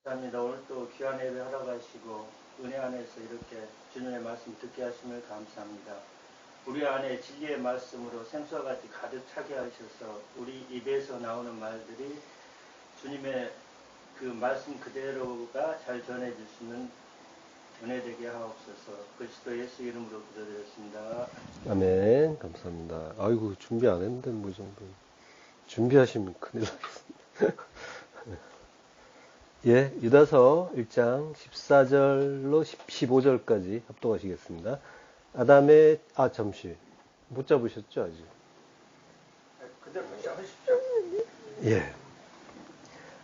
감사합니다. 오늘 또 귀한 예배 하러 가시고 은혜 안에서 이렇게 주님의 말씀 듣게 하심을 감사합니다. 우리 안에 진리의 말씀으로 생수와 같이 가득 차게 하셔서 우리 입에서 나오는 말들이 주님의 그 말씀 그대로가 잘 전해질 수 있는 은혜 되게 하옵소서. 그리스도 예수 이름으로 기도드렸습니다. 아멘. 감사합니다. 아이고, 준비 안 했는데 뭐 이 정도 준비하시면 큰일 나겠습니다. 예, 유다서 1장 14절로 15절까지 합독하시겠습니다. 아담의, 잠시. 못 잡으셨죠, 아직? 그대로 하십시오. 예.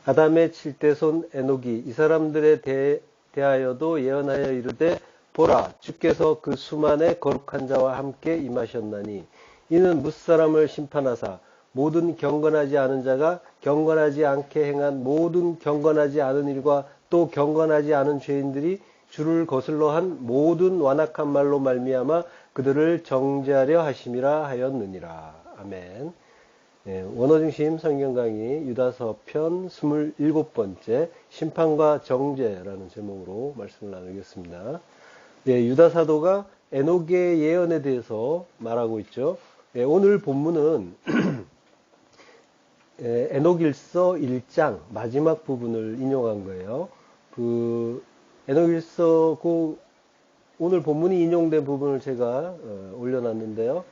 아담의 7대손 에녹이 이 사람들에 대하여도 예언하여 이르되, 보라, 주께서 그 수만의 거룩한 자와 함께 임하셨나니, 이는 뭇사람을 심판하사, 모든 경건하지 않은 자가 경건하지 않게 행한 모든 경건하지 않은 일과 또 경건하지 않은 죄인들이 주를 거슬러 한 모든 완악한 말로 말미암아 그들을 정죄하려 하심이라 하였느니라. 아멘. 예, 원어중심 성경 강의 유다서 편 27번째 심판과 정죄라는 제목으로 말씀을 나누겠습니다. 예, 유다 사도가 에녹의 예언에 대해서 말하고 있죠. 예, 오늘 본문은 에녹일서 1장 마지막 부분을 인용한 거예요. 그 에녹일서 오늘 본문이 인용된 부분을 제가 올려놨는데요.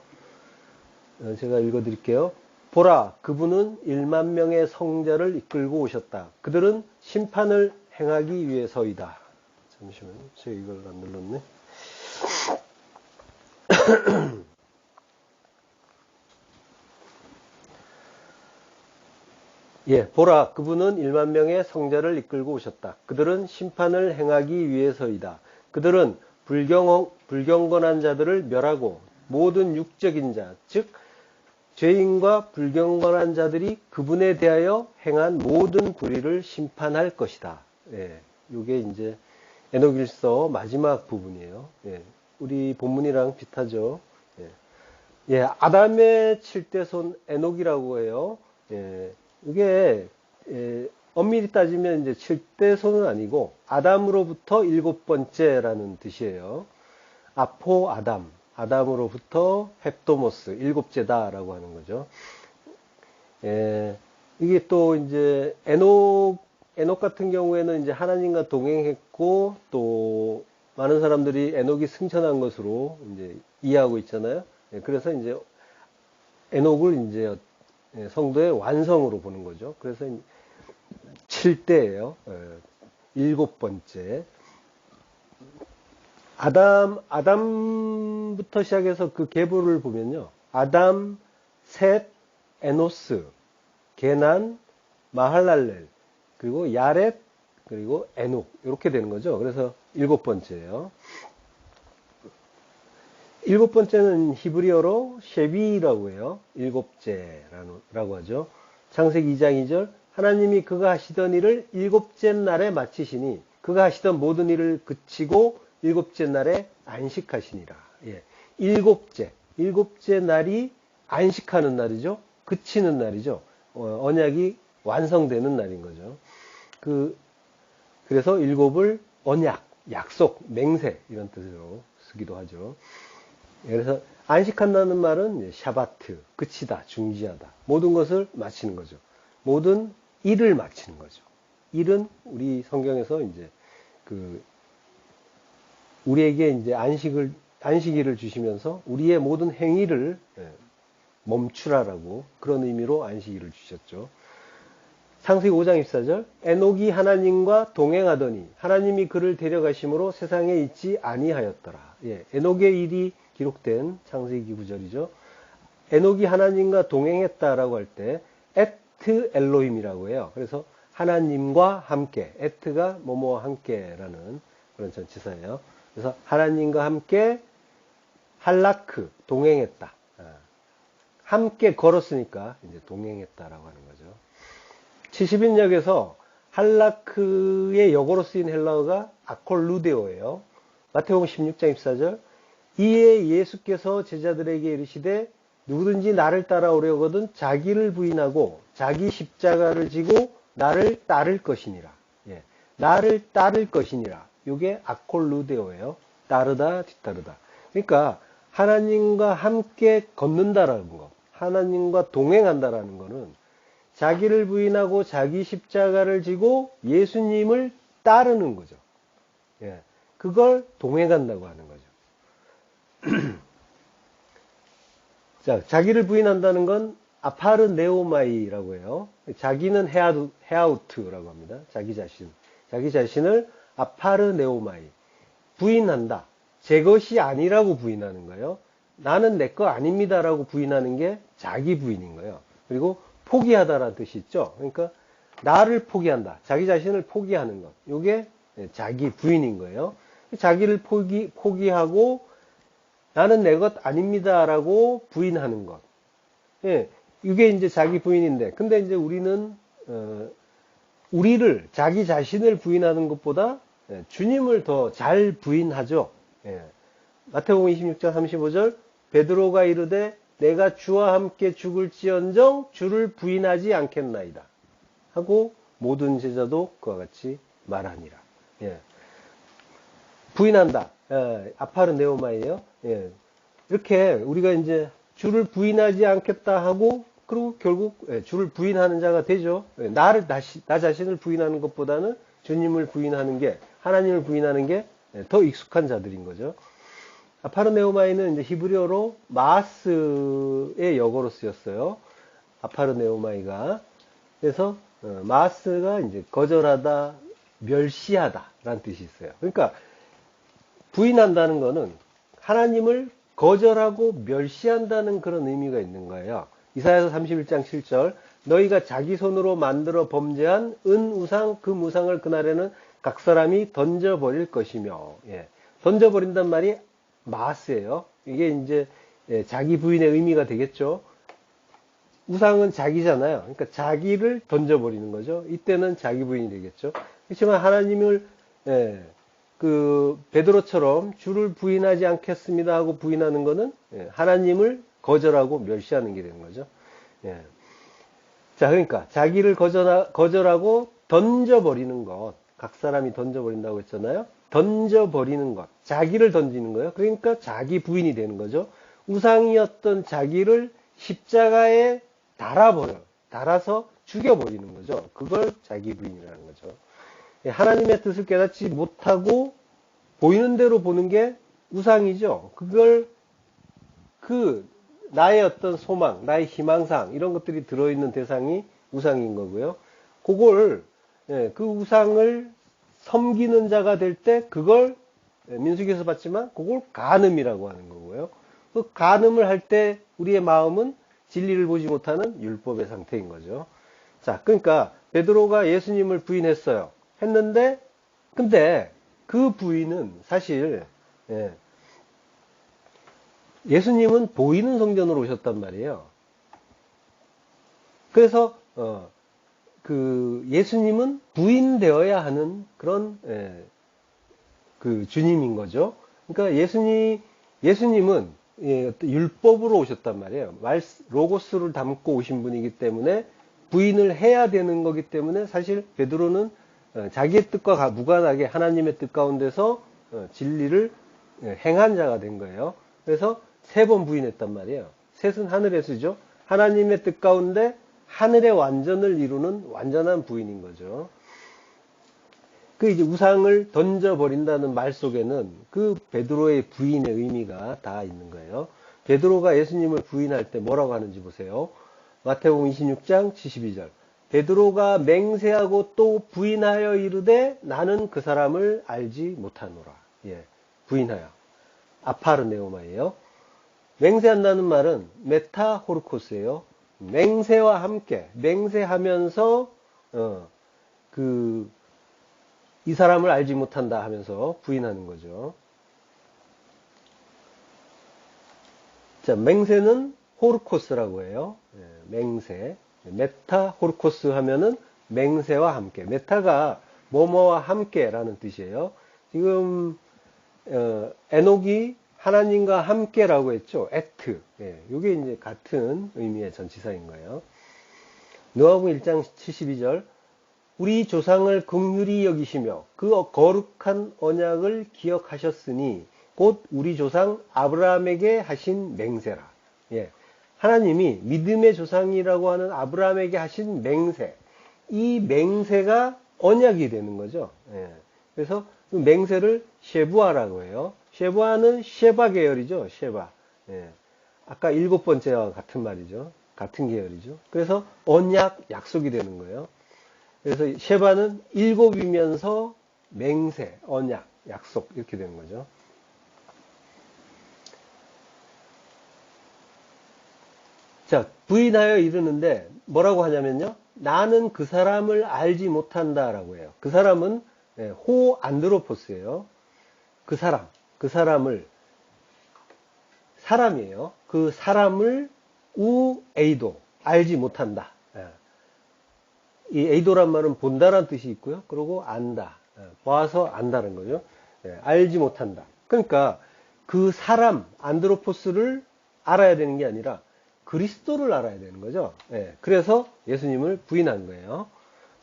제가 읽어드릴게요. 보라, 그분은 1만 명의 성자를 이끌고 오셨다. 그들은 심판을 행하기 위해서이다. 잠시만요. 제가 이걸 안 눌렀네. 예, 보라, 그분은 1만 명의 성자를 이끌고 오셨다. 그들은 심판을 행하기 위해서이다. 그들은 불경건한 자들을 멸하고 모든 육적인 자, 즉 죄인과 불경건한 자들이 그분에 대하여 행한 모든 불의를 심판할 것이다. 예, 이게 이제 에녹일서 마지막 부분이에요. 예, 우리 본문이랑 비슷하죠. 예, 아담의 7대손 에녹이라고 해요. 예, 이게 엄밀히 따지면 이제 7대손은 아니고 아담으로부터 7번째라는 뜻이에요. 아포 아담으로부터 헵도모스 7째다라고 하는 거죠. 이게 또 이제 에녹 같은 경우에는 이제 하나님과 동행했고 또 많은 사람들이 에녹이 승천한 것으로 이제 이해하고 있잖아요. 그래서 이제 에녹을 이제 성도의 완성으로 보는 거죠. 그래서 7대예요. 7번째. 아담부터 시작해서 그 계보를 보면요. 아담, 셋, 에노스, 게난, 마할랄렐, 그리고 야렛, 그리고 에녹. 이렇게 되는 거죠. 그래서 7번째예요. 7번째는 히브리어로 셰비라고 해요. 7째라고 하죠. 창세기 2장 2절 하나님이 그가 하시던 일을 7째 날에 마치시니 그가 하시던 모든 일을 그치고 7째 날에 안식하시니라. 예. 7째 날이 안식하는 날이죠. 그치는 날이죠. 언약이 완성되는 날인 거죠. 그래서 7을 언약, 약속, 맹세 이런 뜻으로 쓰기도 하죠. 그래서 안식한다는 말은 샤바트, 그치다, 중지하다. 모든 것을 마치는 거죠. 모든 일을 마치는 거죠. 일은 우리 성경에서 이제 우리에게 이제 안식일을 주시면서 우리의 모든 행위를 멈추라라고 그런 의미로 안식일을 주셨죠. 창세기 5장 24절 에녹이 하나님과 동행하더니 하나님이 그를 데려가심으로 세상에 있지 아니하였더라. 예, 에녹의 일이 기록된 창세기 9절이죠. 에녹이 하나님과 동행했다라고 할 때 에트 엘로힘이라고 해요. 그래서 하나님과 함께, 에트가 뭐뭐와 함께라는 그런 전치사예요. 그래서 하나님과 함께 할라크, 동행했다. 함께 걸었으니까 이제 동행했다라고 하는 거죠. 70인역에서 할라크의 역어로 쓰인 헬라어가 아콜루데오예요. 마태복음 16장 24절 이에 예수께서 제자들에게 이르시되 누구든지 나를 따라오려거든 자기를 부인하고 자기 십자가를 지고 나를 따를 것이니라. 예. 나를 따를 것이니라. 이게 아콜루데오예요. 따르다, 뒤따르다. 그러니까 하나님과 함께 걷는다라는 거, 하나님과 동행한다라는 거는 자기를 부인하고 자기 십자가를 지고 예수님을 따르는 거죠. 예, 그걸 동행한다고 하는 거죠. 자, 자기를 부인한다는 건 아파르네오마이라고 해요. 자기는 헤아우트라고 합니다. 자기 자신. 자기 자신을 아파르네오마이. 부인한다. 제 것이 아니라고 부인하는 거예요. 나는 내 거 아닙니다라고 부인하는 게 자기 부인인 거예요. 그리고 포기하다라는 뜻이 있죠. 그러니까 나를 포기한다. 자기 자신을 포기하는 것. 이게 자기 부인인 거예요. 자기를 포기하고 나는 내 것 아닙니다라고 부인하는 것. 예, 이게 이제 자기 부인인데, 근데 이제 우리는 우리를 자기 자신을 부인하는 것보다 주님을 더 잘 부인하죠. 예. 마태복음 26장 35절 베드로가 이르되 내가 주와 함께 죽을지언정 주를 부인하지 않겠나이다 하고 모든 제자도 그와 같이 말하니라. 예. 부인한다. 아파르네오마이에요. 예. 이렇게 우리가 이제 주를 부인하지 않겠다 하고 그리고 결국 주를 부인하는 자가 되죠. 나 자신을 부인하는 것보다는 주님을 부인하는 게, 하나님을 부인하는 게 더 익숙한 자들인 거죠. 아파르네오마이는 이제 히브리어로 마스의 역어로 쓰였어요. 아파르네오마이가. 그래서 마스가 이제 거절하다, 멸시하다라는 뜻이 있어요. 그러니까 부인한다는 거는 하나님을 거절하고 멸시한다는 그런 의미가 있는 거예요. 이사야서 31장 7절 너희가 자기 손으로 만들어 범죄한 은우상 금우상을 그날에는 각 사람이 던져버릴 것이며, 예. 던져버린단 말이 마스예요. 이게 이제 자기 부인의 의미가 되겠죠. 우상은 자기잖아요. 그러니까 자기를 던져버리는 거죠. 이때는 자기 부인이 되겠죠. 그렇지만 하나님을 그 베드로처럼 주를 부인하지 않겠습니다 하고 부인하는 거는 하나님을 거절하고 멸시하는 게 되는 거죠. 예. 자, 그러니까 자기를 거절하고 던져버리는 것. 각 사람이 던져버린다고 했잖아요. 던져버리는 것. 자기를 던지는 거예요. 그러니까 자기 부인이 되는 거죠. 우상이었던 자기를 십자가에 달아서 죽여버리는 거죠. 그걸 자기 부인이라는 거죠. 하나님의 뜻을 깨닫지 못하고 보이는 대로 보는 게 우상이죠. 그걸 나의 어떤 소망, 나의 희망상 이런 것들이 들어있는 대상이 우상인 거고요. 그걸 그 우상을 섬기는 자가 될 때 그걸 민수기에서 봤지만 그걸 간음이라고 하는 거고요. 그 간음을 할 때 우리의 마음은 진리를 보지 못하는 율법의 상태인 거죠. 자, 그러니까 베드로가 예수님을 부인했어요. 했는데 근데 그 부인은 사실 예수님은 보이는 성전으로 오셨단 말이에요. 그래서 그 예수님은 부인되어야 하는 그런 그 주님인 거죠. 그러니까 예수님은 율법으로 오셨단 말이에요. 로고스를 담고 오신 분이기 때문에 부인을 해야 되는 거기 때문에 사실 베드로는 자기의 뜻과 무관하게 하나님의 뜻 가운데서 진리를 행한 자가 된 거예요. 그래서 3번 부인했단 말이에요. 셋은 하늘의 수죠. 하나님의 뜻 가운데 하늘의 완전을 이루는 완전한 부인인 거죠. 그 이제 우상을 던져버린다는 말 속에는 그 베드로의 부인의 의미가 다 있는 거예요. 베드로가 예수님을 부인할 때 뭐라고 하는지 보세요. 마태복음 26장 72절. 베드로가 맹세하고 또 부인하여 이르되 나는 그 사람을 알지 못하노라. 예, 부인하여. 아파르네오마예요. 맹세한다는 말은 메타호르코스예요. 맹세와 함께 맹세하면서 이 사람을 알지 못한다 하면서 부인하는 거죠. 자, 맹세는 호르코스라고 해요. 맹세. 메타호르코스 하면은 맹세와 함께. 메타가 뭐뭐와 함께라는 뜻이에요. 지금 에녹이 하나님과 함께라고 했죠. 에트. 이게 이제 같은 의미의 전치사인 거예요. 누가복음 1장 72절. 우리 조상을 긍휼히 여기시며 그 거룩한 언약을 기억하셨으니 곧 우리 조상 아브라함에게 하신 맹세라. 예. 하나님이 믿음의 조상이라고 하는 아브라함에게 하신 맹세, 이 맹세가 언약이 되는 거죠. 예. 그래서 그 맹세를 쉐부아라고 해요. 쉐부아는 쉐바 계열이죠. 쉐바. 예. 아까 7번째와 같은 말이죠. 같은 계열이죠. 그래서 언약, 약속이 되는 거예요. 그래서 쉐바는 7이면서 맹세, 언약, 약속 이렇게 되는 거죠. 자, 부인하여 이르는데 뭐라고 하냐면요. 나는 그 사람을 알지 못한다라고 해요. 그 사람은 호 안드로포스예요. 그 사람을 사람이에요. 그 사람을 우 에이도 알지 못한다. 이 에이도란 말은 본다란 뜻이 있고요. 그리고 안다. 봐서 안다는 거죠. 알지 못한다. 그러니까 그 사람 안드로포스를 알아야 되는 게 아니라 그리스도를 알아야 되는 거죠. 그래서 예수님을 부인한 거예요.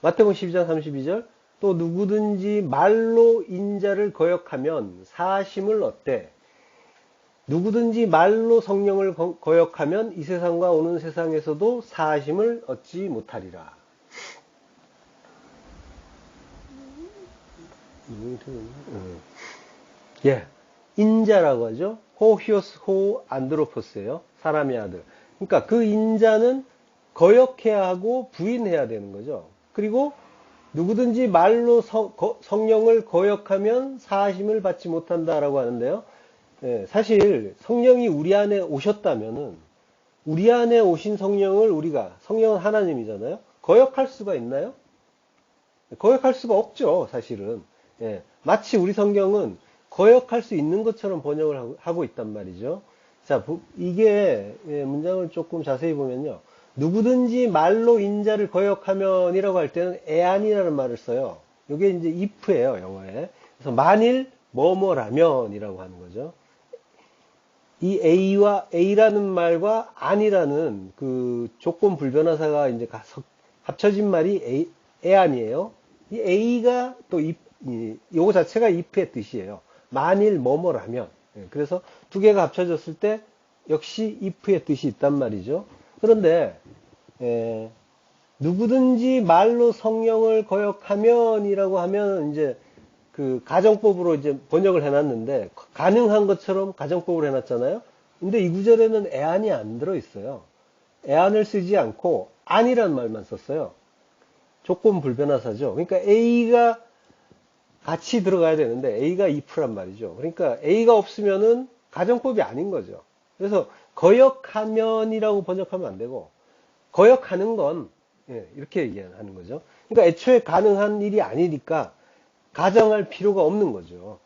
마태복음 12장 32절 또 누구든지 말로 인자를 거역하면 사심을 얻되 누구든지 말로 성령을 거역하면 이 세상과 오는 세상에서도 사심을 얻지 못하리라. 예, 인자라고 하죠. 호히오스 호 안드로포스예요. 사람의 아들. 그러니까 그 인자는 거역해야 하고 부인해야 되는 거죠. 그리고 누구든지 말로 성령을 거역하면 사심을 받지 못한다라고 하는데요. 사실 성령이 우리 안에 오셨다면은 우리 안에 오신 성령을 성령은 하나님이잖아요. 거역할 수가 있나요? 거역할 수가 없죠, 사실은. 마치 우리 성경은 거역할 수 있는 것처럼 번역을 하고 있단 말이죠. 자, 이게 문장을 조금 자세히 보면요. 누구든지 말로 인자를 거역하면이라고 할 때는 에안이라는 말을 써요. 이게 이제 if예요, 영어에. 그래서 만일 뭐뭐라면이라고 하는 거죠. 이 A라는 말과 안이라는 그 조건 불변화사가 이제 합쳐진 말이 에안이에요. 이 A가 또 요거 자체가 if의 뜻이에요. 만일 뭐뭐라면. 그래서 두 개가 합쳐졌을 때 역시 if의 뜻이 있단 말이죠. 그런데 누구든지 말로 성령을 거역하면이라고 하면 이제 그 가정법으로 이제 번역을 해놨는데 가능한 것처럼 가정법으로 해놨잖아요. 근데 이 구절에는 애안이 안 들어있어요. 애안을 쓰지 않고 안이란 말만 썼어요. 조건 불변화사죠. 그러니까 A가 같이 들어가야 되는데 A가 if란 말이죠. 그러니까 A가 없으면은 가정법이 아닌 거죠. 그래서 거역하면이라고 번역하면 안 되고 거역하는 건 이렇게 얘기하는 거죠. 그러니까 애초에 가능한 일이 아니니까 가정할 필요가 없는 거죠.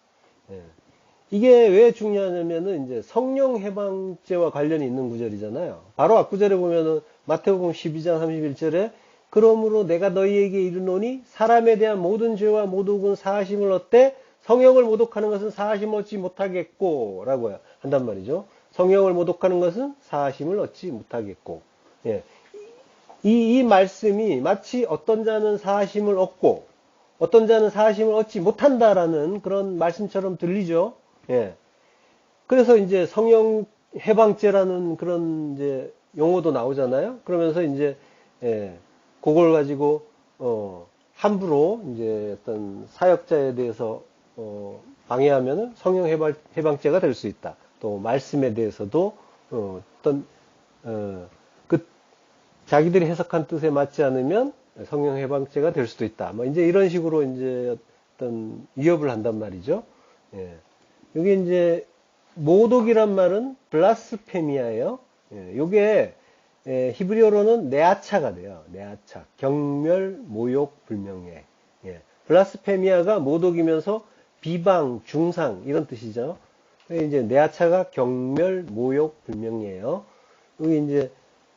이게 왜 중요하냐면은 이제 성령 해방죄와 관련이 있는 구절이잖아요. 바로 앞구절에 보면은 마태복음 12장 31절에 그러므로 내가 너희에게 이르노니 사람에 대한 모든 죄와 모독은 사하심을 얻되 성령을 모독하는 것은 사하심 얻지 못하겠고 라고 한단 말이죠. 성령을 모독하는 것은 사하심을 얻지 못하겠고. 이 말씀이 마치 어떤 자는 사하심을 얻고 어떤 자는 사하심을 얻지 못한다라는 그런 말씀처럼 들리죠. 그래서 이제 성령 해방죄라는 그런 이제 용어도 나오잖아요. 그러면서 이제 그걸 가지고 함부로 이제 어떤 사역자에 대해서 방해하면은 성령 해방죄가 될 수 있다. 또 말씀에 대해서도 어떤 그 자기들이 해석한 뜻에 맞지 않으면 성령 해방죄가 될 수도 있다. 뭐 이제 이런 식으로 이제 어떤 위협을 한단 말이죠. 여기 이제 모독이란 말은 블라스페미아예요. 요게 히브리어로는 네아차가 돼요. 네아차. 경멸, 모욕, 불명예. 블라스페미아가 모독이면서 비방, 중상 이런 뜻이죠. 이제 네아차가 경멸, 모욕, 불명예예요. 여기 이제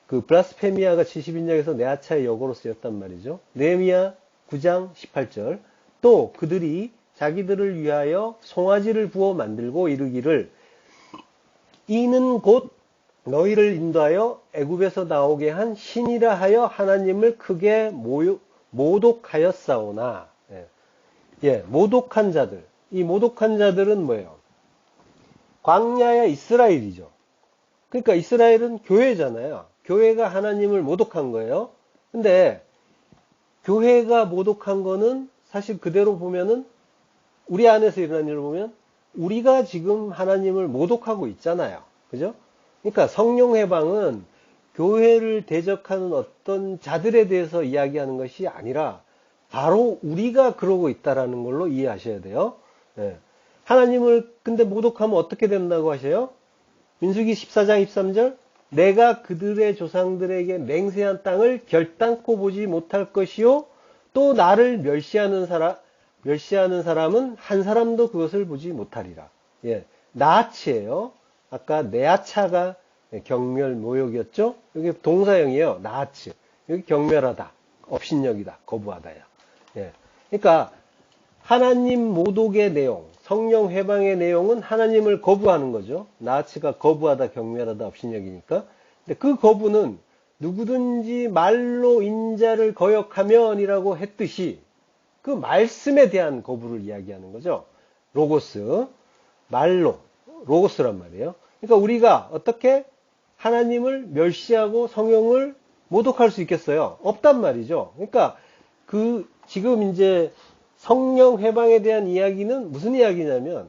그 블라스페미아가 70인역에서 네아차의 역어로 쓰였단 말이죠. 느헤미야 9장 18절. 또 그들이 자기들을 위하여 송아지를 부어 만들고 이르기를 이는 곧 너희를 인도하여 애굽에서 나오게 한 신이라 하여 하나님을 크게 모독하였사오나, 모독한 자들. 이 모독한 자들은 뭐예요? 광야의 이스라엘이죠. 그러니까 이스라엘은 교회잖아요. 교회가 하나님을 모독한 거예요. 근데 교회가 모독한 거는 사실 그대로 보면은 우리 안에서 일어난 일을 보면 우리가 지금 하나님을 모독하고 있잖아요. 그죠? 그러니까 성령 해방은 교회를 대적하는 어떤 자들에 대해서 이야기하는 것이 아니라 바로 우리가 그러고 있다라는 걸로 이해하셔야 돼요. 하나님을 근데 모독하면 어떻게 된다고 하셔요? 민수기 14장 23절 내가 그들의 조상들에게 맹세한 땅을 결단코 보지 못할 것이요 또 나를 멸시하는 사람은 한 사람도 그것을 보지 못하리라. 나아치예요. 아까 네아차가 경멸 모욕이었죠. 여기 동사형이에요. 나아치. 여기 경멸하다, 업신여기다, 거부하다야. 그러니까 하나님 모독의 내용, 성령 회방의 내용은 하나님을 거부하는 거죠. 나아치가 거부하다, 경멸하다, 업신여기니까. 근데 그 거부는 누구든지 말로 인자를 거역하면이라고 했듯이 그 말씀에 대한 거부를 이야기하는 거죠. 로고스, 말로, 로고스란 말이에요. 그러니까 우리가 어떻게 하나님을 멸시하고 성령을 모독할 수 있겠어요? 없단 말이죠. 그러니까 지금 이제 성령 회방에 대한 이야기는 무슨 이야기냐면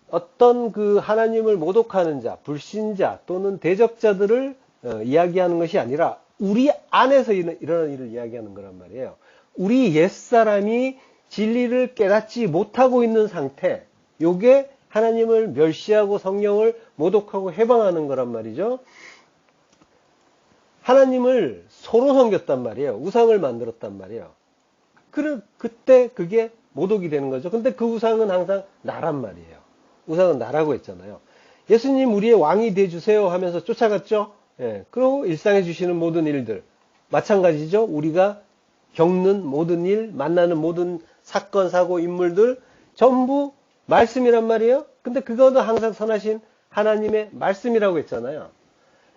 어떤 그 하나님을 모독하는 자, 불신자 또는 대적자들을 이야기하는 것이 아니라 우리 안에서 일어나는 일을 이야기하는 거란 말이에요. 우리 옛사람이 진리를 깨닫지 못하고 있는 상태, 요게 하나님을 멸시하고 성령을 모독하고 해방하는 거란 말이죠. 하나님을 소로 섬겼단 말이에요. 우상을 만들었단 말이에요. 그때 그게 모독이 되는 거죠. 근데 그 우상은 항상 나란 말이에요. 우상은 나라고 했잖아요. 예수님 우리의 왕이 돼주세요 하면서 쫓아갔죠. 그리고 일상에 주시는 모든 일들. 마찬가지죠. 우리가 겪는 모든 일, 만나는 모든 사건, 사고, 인물들 전부 말씀이란 말이에요. 근데 그거는 항상 선하신 하나님의 말씀이라고 했잖아요.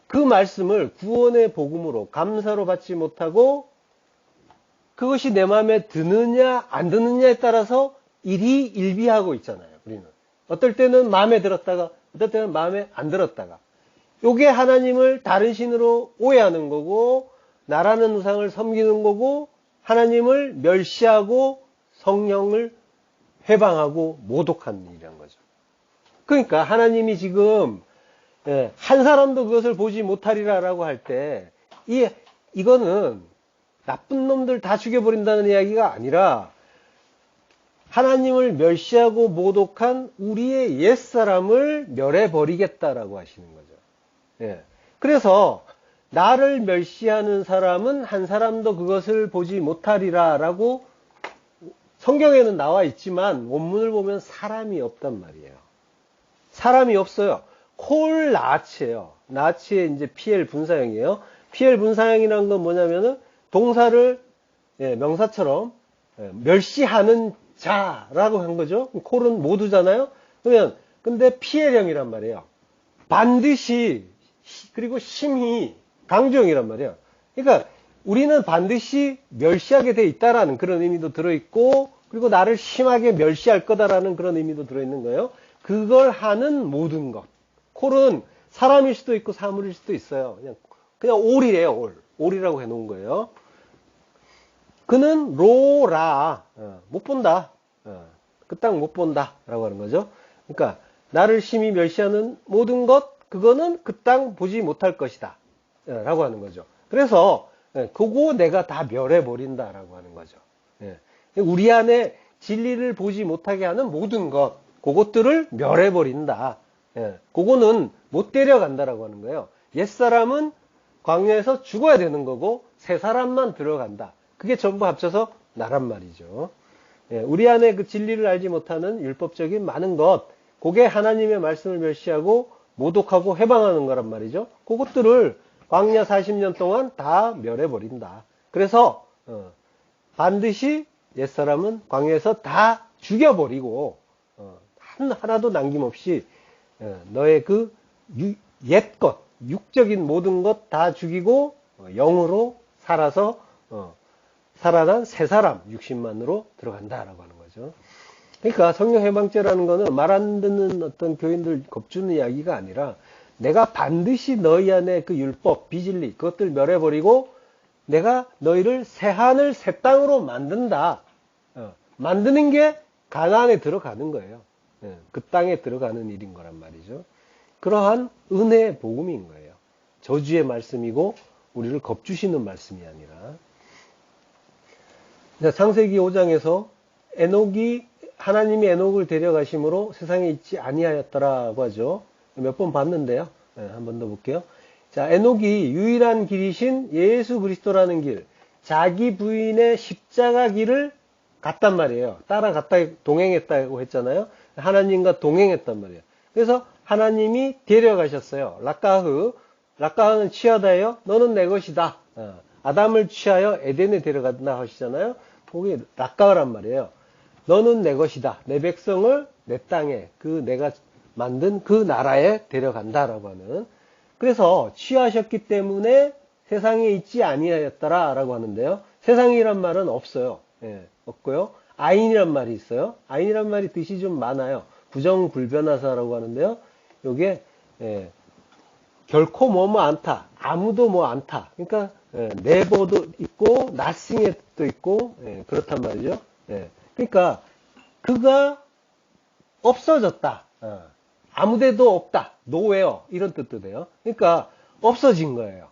그 말씀을 구원의 복음으로 감사로 받지 못하고 그것이 내 마음에 드느냐 안 드느냐에 따라서 일희일비하고 있잖아요. 우리는 어떨 때는 마음에 들었다가 어떨 때는 마음에 안 들었다가 요게 하나님을 다른 신으로 오해하는 거고 나라는 우상을 섬기는 거고 하나님을 멸시하고 성령을 회방하고 모독하는 일이란 거죠. 그러니까 하나님이 지금 한 사람도 그것을 보지 못하리라라고 할 때 이거는 나쁜 놈들 다 죽여버린다는 이야기가 아니라 하나님을 멸시하고 모독한 우리의 옛사람을 멸해버리겠다라고 하시는 거죠. 그래서 나를 멸시하는 사람은 한 사람도 그것을 보지 못하리라 라고 성경에는 나와 있지만 원문을 보면 사람이 없단 말이에요. 사람이 없어요. 콜 나치예요. 나치의 이제 PL 분사형이에요. PL 분사형이라는 건 뭐냐면은 동사를 명사처럼 멸시하는 자라고 한 거죠. 콜은 모두잖아요. 그러면 근데 PL형이란 말이에요. 반드시 그리고 심히 강조형이란 말이에요. 그러니까 우리는 반드시 멸시하게 돼 있다라는 그런 의미도 들어있고 그리고 나를 심하게 멸시할 거다라는 그런 의미도 들어있는 거예요. 그걸 하는 모든 것. 콜은 사람일 수도 있고 사물일 수도 있어요. 그냥 올이래요. 올이라고 해놓은 거예요. 그는 로라 못 본다. 그 땅 못 본다 라고 하는 거죠. 그러니까 나를 심히 멸시하는 모든 것 그거는 그 땅 보지 못할 것이다 라고 하는 거죠. 그래서 그거 내가 다 멸해버린다 라고 하는 거죠. 우리 안에 진리를 보지 못하게 하는 모든 것 그것들을 멸해버린다. 그거는 못 데려간다라고 하는 거예요. 옛사람은 광야에서 죽어야 되는 거고 새 사람만 들어간다. 그게 전부 합쳐서 나란 말이죠. 우리 안에 그 진리를 알지 못하는 율법적인 많은 것 그게 하나님의 말씀을 멸시하고 모독하고 해방하는 거란 말이죠. 그것들을 광야 40년 동안 다 멸해버린다. 그래서 반드시 옛사람은 광야에서 다 죽여버리고 하나도 남김없이 너의 그 옛것 육적인 모든 것 다 죽이고 영으로 살아서 살아난 새 사람, 육신만으로 들어간다라고 하는 거죠. 그러니까 성령 해방죄라는 거는 말 안 듣는 어떤 교인들 겁주는 이야기가 아니라 내가 반드시 너희 안에 그 율법, 비진리, 그것들 멸해버리고 내가 너희를 새 하늘, 새 땅으로 만든다. 만드는 게 가나안에 들어가는 거예요. 그 땅에 들어가는 일인 거란 말이죠. 그러한 은혜의 복음인 거예요. 저주의 말씀이고 우리를 겁주시는 말씀이 아니라. 창세기 5장에서 하나님이 에녹을 데려가심으로 세상에 있지 아니하였더라고 하죠. 몇 번 봤는데요. 한 번 더 볼게요. 자, 에녹이 유일한 길이신 예수 그리스도라는 길, 자기 부인의 십자가 길을 갔단 말이에요. 따라갔다, 동행했다고 했잖아요. 하나님과 동행했단 말이에요. 그래서 하나님이 데려가셨어요. 락가흐는 취하다예요. 너는 내 것이다. 아담을 취하여 에덴에 데려간다 하시잖아요. 거기 락가흐란 말이에요. 너는 내 것이다. 내 백성을 내 땅에, 내가 만든 그 나라에 데려간다라고 하는. 그래서 취하셨기 때문에 세상에 있지 아니하였더라라고 하는데요. 세상이란 말은 없어요. 없고요. 아인이란 말이 있어요. 아인이란 말이 뜻이 좀 많아요. 부정불변하사라고 하는데요. 요게 결코 뭐뭐 않다. 아무도 뭐 않다. 그러니까 네버도 있고 nothing의 뜻도 있고 그렇단 말이죠. 그러니까 그가 없어졌다. 아무데도 없다. nowhere 이런 뜻도 돼요. 그러니까 없어진 거예요.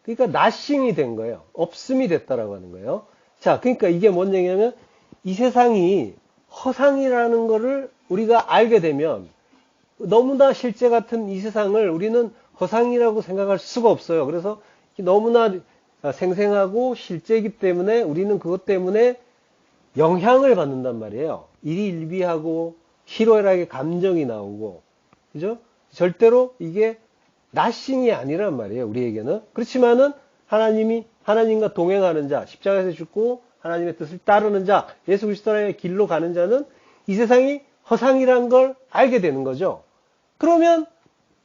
그러니까 nothing이 된 거예요. 없음이 됐다라고 하는 거예요. 자, 그러니까 이게 뭔 얘기냐면 이 세상이 허상이라는 거를 우리가 알게 되면 너무나 실제 같은 이 세상을 우리는 허상이라고 생각할 수가 없어요. 그래서 너무나 생생하고 실제이기 때문에 우리는 그것 때문에 영향을 받는단 말이에요. 일희일비하고 희로애락의 감정이 나오고, 그죠? 절대로 이게 nothing이 아니란 말이에요. 우리에게는. 그렇지만은 하나님과 동행하는 자, 십자가에서 죽고 하나님의 뜻을 따르는 자, 예수 그리스도의 길로 가는 자는 이 세상이 허상이란 걸 알게 되는 거죠. 그러면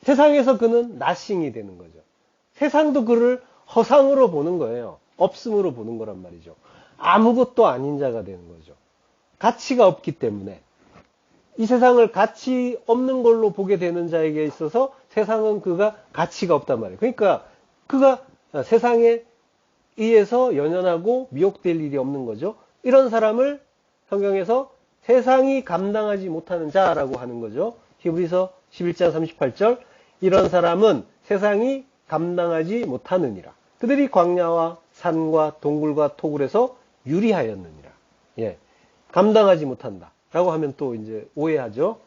세상에서 그는 nothing이 되는 거죠. 세상도 그를 허상으로 보는 거예요. 없음으로 보는 거란 말이죠. 아무것도 아닌 자가 되는 거죠. 가치가 없기 때문에. 이 세상을 가치 없는 걸로 보게 되는 자에게 있어서 세상은 그가 가치가 없단 말이에요. 그러니까 그가 세상에 의해서 연연하고 미혹될 일이 없는 거죠. 이런 사람을 성경에서 세상이 감당하지 못하는 자라고 하는 거죠. 히브리서 11장 38절 이런 사람은 세상이 감당하지 못하느니라. 그들이 광야와 산과 동굴과 토굴에서 유리하였느니라. 감당하지 못한다. 라고 하면 또 이제 오해하죠.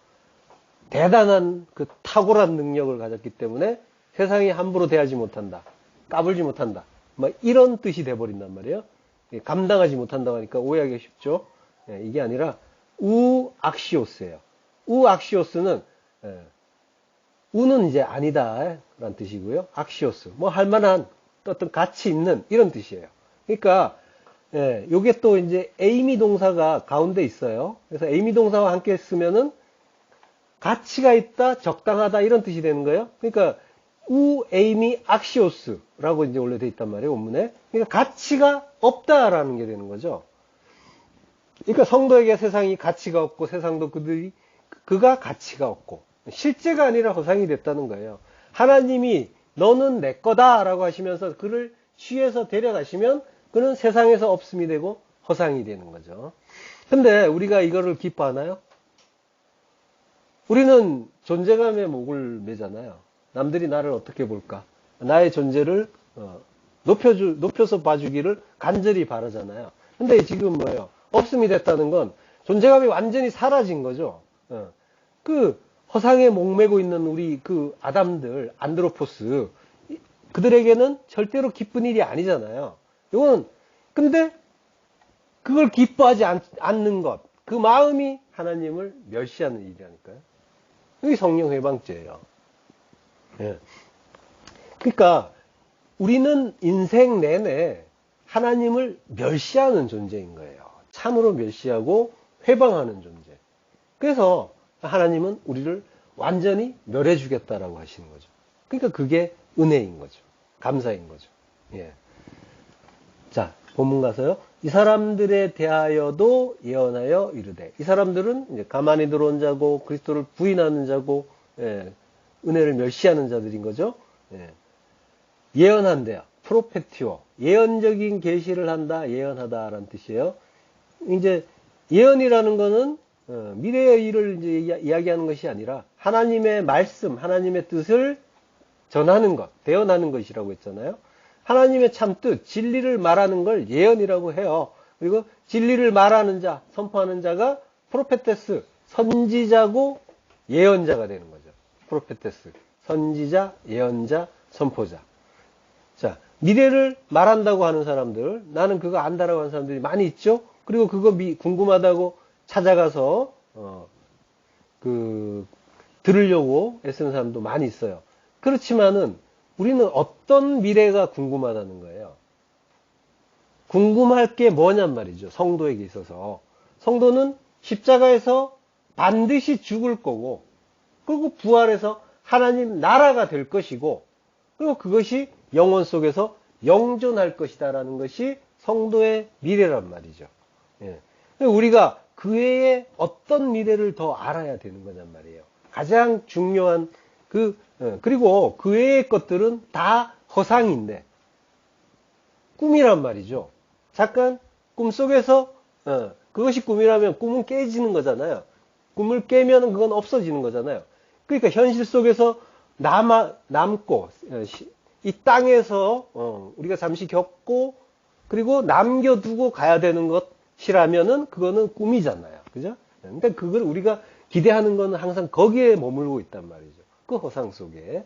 대단한 그 탁월한 능력을 가졌기 때문에 세상이 함부로 대하지 못한다. 까불지 못한다. 이런 뜻이 돼버린단 말이에요. 감당하지 못한다고 하니까 오해하기 쉽죠. 이게 아니라 우악시오스예요. 우악시오스는 우는 이제 아니다 라는 뜻이고요. 악시오스 할 만한 어떤 가치 있는 이런 뜻이에요. 그러니까 요게 또 이제 에이미 동사가 가운데 있어요. 그래서 에이미 동사와 함께 쓰면은 가치가 있다, 적당하다 이런 뜻이 되는 거예요. 그러니까 에이미 악시오스라고 이제 원래 돼 있단 말이에요, 원문에. 그러니까 가치가 없다라는 게 되는 거죠. 그러니까 성도에게 세상이 가치가 없고 세상도 그가 가치가 없고 실제가 아니라 허상이 됐다는 거예요. 하나님이 너는 내 거다라고 하시면서 그를 취해서 데려가시면 그는 세상에서 없음이 되고 허상이 되는 거죠. 근데 우리가 이거를 기뻐하나요? 우리는 존재감에 목을 매잖아요. 남들이 나를 어떻게 볼까? 나의 존재를 높여서 봐주기를 간절히 바라잖아요. 근데 지금 뭐예요? 없음이 됐다는 건 존재감이 완전히 사라진 거죠. 그 허상에 목매고 있는 우리 그 아담들, 안드로포스, 그들에게는 절대로 기쁜 일이 아니잖아요. 이건 근데 그걸 기뻐하지 않는 것, 그 마음이 하나님을 멸시하는 일이라니까요. 이게 성령 회방죄예요. 그러니까 우리는 인생 내내 하나님을 멸시하는 존재인 거예요. 참으로 멸시하고 회방하는 존재. 그래서 하나님은 우리를 완전히 멸해 주겠다라고 하시는 거죠. 그러니까 그게 은혜인 거죠. 감사인 거죠. 자, 본문 가서요. 이 사람들에 대하여도 예언하여 이르되. 이 사람들은 이제 가만히 들어온 자고 그리스도를 부인하는 자고 은혜를 멸시하는 자들인 거죠. 예언한대요. 프로페티오. 예언적인 계시를 한다, 예언하다라는 뜻이에요. 이제 예언이라는 거는 미래의 일을 이제 이야기하는 것이 아니라 하나님의 말씀, 하나님의 뜻을 전하는 것, 대언하는 것이라고 했잖아요. 하나님의 참뜻, 진리를 말하는 걸 예언이라고 해요. 그리고 진리를 말하는 자, 선포하는 자가 프로페테스, 선지자고 예언자가 되는 거죠. 프로페테스, 선지자, 예언자, 선포자. 자, 미래를 말한다고 하는 사람들, 나는 그거 안다라고 하는 사람들이 많이 있죠. 그리고 그거 궁금하다고 찾아가서 들으려고 애쓰는 사람도 많이 있어요. 그렇지만은 우리는 어떤 미래가 궁금하다는 거예요. 궁금할 게 뭐냔 말이죠. 성도에게 있어서. 성도는 십자가에서 반드시 죽을 거고, 그리고 부활해서 하나님 나라가 될 것이고, 그리고 그것이 영혼 속에서 영존할 것이다라는 것이 성도의 미래란 말이죠. 우리가 그 외에 어떤 미래를 더 알아야 되는 거냔 말이에요. 가장 중요한 그리고 그 외의 것들은 다 허상인데, 꿈이란 말이죠. 잠깐 꿈속에서, 그것이 꿈이라면 꿈은 깨지는 거잖아요. 꿈을 깨면 그건 없어지는 거잖아요. 그러니까 현실 속에서 남고, 이 땅에서, 우리가 잠시 겪고, 그리고 남겨두고 가야 되는 것이라면은 그거는 꿈이잖아요. 그죠? 그러니까 그걸 우리가 기대하는 거는 항상 거기에 머물고 있단 말이죠. 그 허상 속에.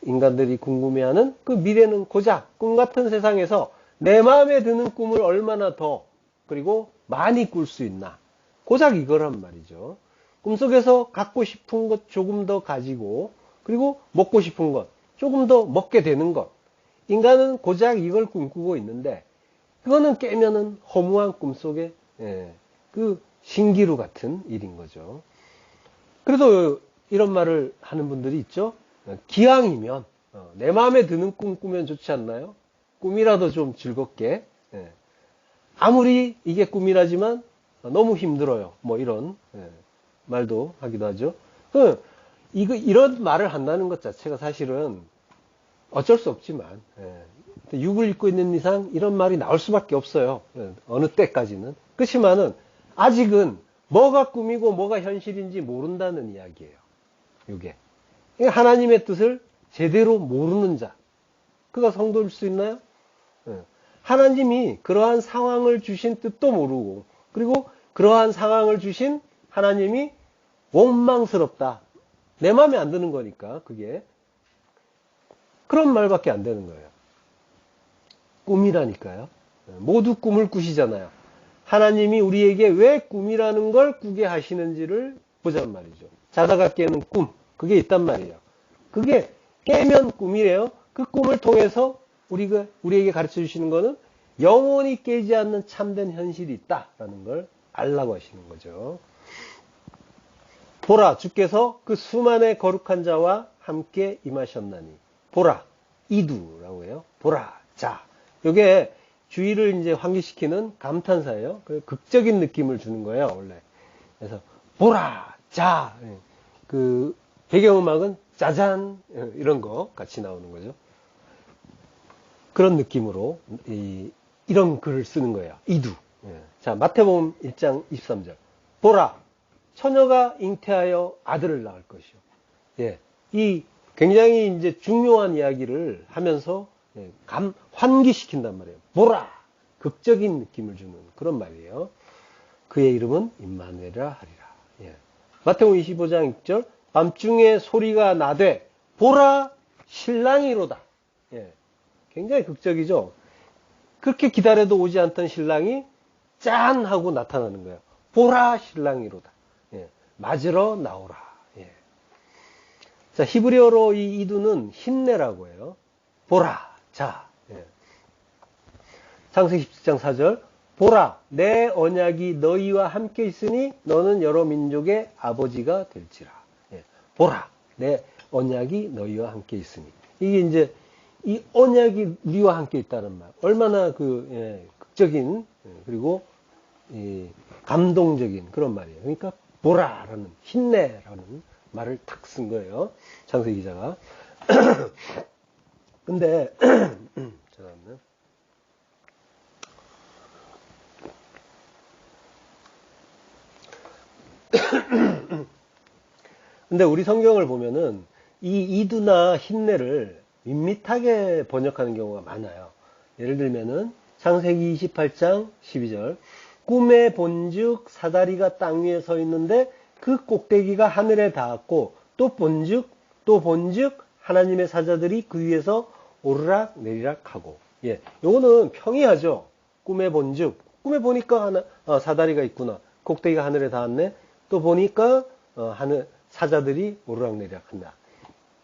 인간들이 궁금해하는 그 미래는 고작 꿈 같은 세상에서 내 마음에 드는 꿈을 얼마나 더 그리고 많이 꿀 수 있나. 고작 이거란 말이죠. 꿈속에서 갖고 싶은 것 조금 더 가지고 그리고 먹고 싶은 것 조금 더 먹게 되는 것. 인간은 고작 이걸 꿈꾸고 있는데 그거는 깨면은 허무한 꿈속에 그 신기루 같은 일인 거죠. 그래도 이런 말을 하는 분들이 있죠. 기왕이면 내 마음에 드는 꿈 꾸면 좋지 않나요? 꿈이라도 좀 즐겁게. 아무리 이게 꿈이라지만 너무 힘들어요. 뭐 이런 말도 하기도 하죠. 이런 말을 한다는 것 자체가 사실은 어쩔 수 없지만 육을 입고 있는 이상 이런 말이 나올 수밖에 없어요. 어느 때까지는. 그렇지만은 아직은 뭐가 꿈이고 뭐가 현실인지 모른다는 이야기예요. 이게 하나님의 뜻을 제대로 모르는 자, 그가 성도일 수 있나요? 하나님이 그러한 상황을 주신 뜻도 모르고, 그리고 그러한 상황을 주신 하나님이 원망스럽다. 내 마음에 안 드는 거니까 그게 그런 말밖에 안 되는 거예요. 꿈이라니까요. 모두 꿈을 꾸시잖아요. 하나님이 우리에게 왜 꿈이라는 걸 꾸게 하시는지를 보자는 말이죠. 자다가 깨는 꿈, 그게 있단 말이에요. 그게 깨면 꿈이래요. 그 꿈을 통해서 우리에게 가르쳐 주시는 거는 영원히 깨지 않는 참된 현실이 있다라는 걸 알라고 하시는 거죠. 보라, 주께서 그 수만의 거룩한 자와 함께 임하셨나니. 보라, 이두라고 해요. 보라, 자. 이게 주의를 이제 환기시키는 감탄사예요. 극적인 느낌을 주는 거예요, 원래. 그래서 보라, 자. 그 배경음악은 짜잔 이런 거 같이 나오는 거죠. 그런 느낌으로 이런 글을 쓰는 거예요. 이두. 자, 마태복음 1장 23절. 보라, 처녀가 잉태하여 아들을 낳을 것이요. 이 굉장히 이제 중요한 이야기를 하면서 환기시킨단 말이에요. 보라, 극적인 느낌을 주는 그런 말이에요. 그의 이름은 임마누엘이라 하리라. 마태복음 25장 6절. 밤중에 소리가 나되 보라, 신랑이로다. 굉장히 극적이죠. 그렇게 기다려도 오지 않던 신랑이 짠 하고 나타나는 거예요. 보라, 신랑이로다. 맞으러 나오라. 자, 히브리어로 이 이두는 힘내라고 해요. 보라, 자. 창세기 17장 4절. 보라, 내 언약이 너희와 함께 있으니 너는 여러 민족의 아버지가 될지라. 보라, 내 언약이 너희와 함께 있으니. 이게 이제 이 언약이 우리와 함께 있다는 말. 얼마나 극적인 그리고 이 감동적인 그런 말이에요. 그러니까 보라라는, 힘내라는 말을 탁 쓴 거예요. 창세기 기자가. 근데 죄송합니다. 근데 우리 성경을 보면은 이 이두나 힘내를 밋밋하게 번역하는 경우가 많아요. 예를 들면은 창세기 28장 12절, 꿈에 본즉 사다리가 땅 위에 서 있는데 그 꼭대기가 하늘에 닿았고 또 본즉 하나님의 사자들이 그 위에서 오르락 내리락 하고. 예, 요거는 평이하죠. 꿈에 보니까 사다리가 있구나. 꼭대기가 하늘에 닿았네. 또 보니까 하늘 사자들이 오르락내리락 한다.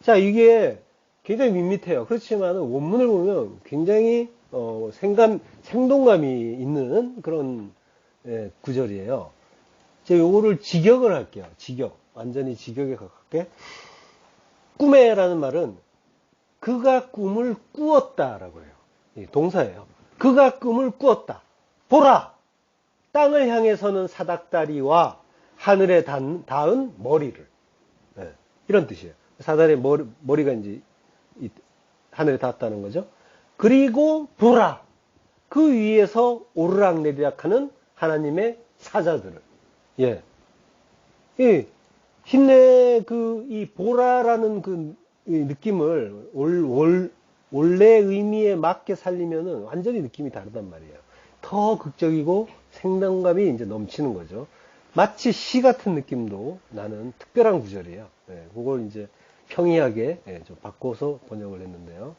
자, 이게 굉장히 밋밋해요. 그렇지만 원문을 보면 굉장히 생동감이 있는 그런 구절이에요. 제가 요거를 직역을 할게요. 직역. 완전히 직역에 가깝게. 꿈에라는 말은 그가 꿈을 꾸었다라고 해요. 동사예요. 그가 꿈을 꾸었다. 보라! 땅을 향해 서는 사닥다리와 하늘에 닿은 머리를. 이런 뜻이에요. 사다리의 머리가 이제 하늘에 닿았다는 거죠. 그리고 보라! 그 위에서 오르락내리락 하는 하나님의 사자들을. 예. 힘내, 이 보라라는 이 느낌을 원래 의미에 맞게 살리면은 완전히 느낌이 다르단 말이에요. 더 극적이고 생동감이 이제 넘치는 거죠. 마치 시 같은 느낌도 나는 특별한 구절이에요. 그걸 이제 평이하게 좀 바꿔서 번역을 했는데요.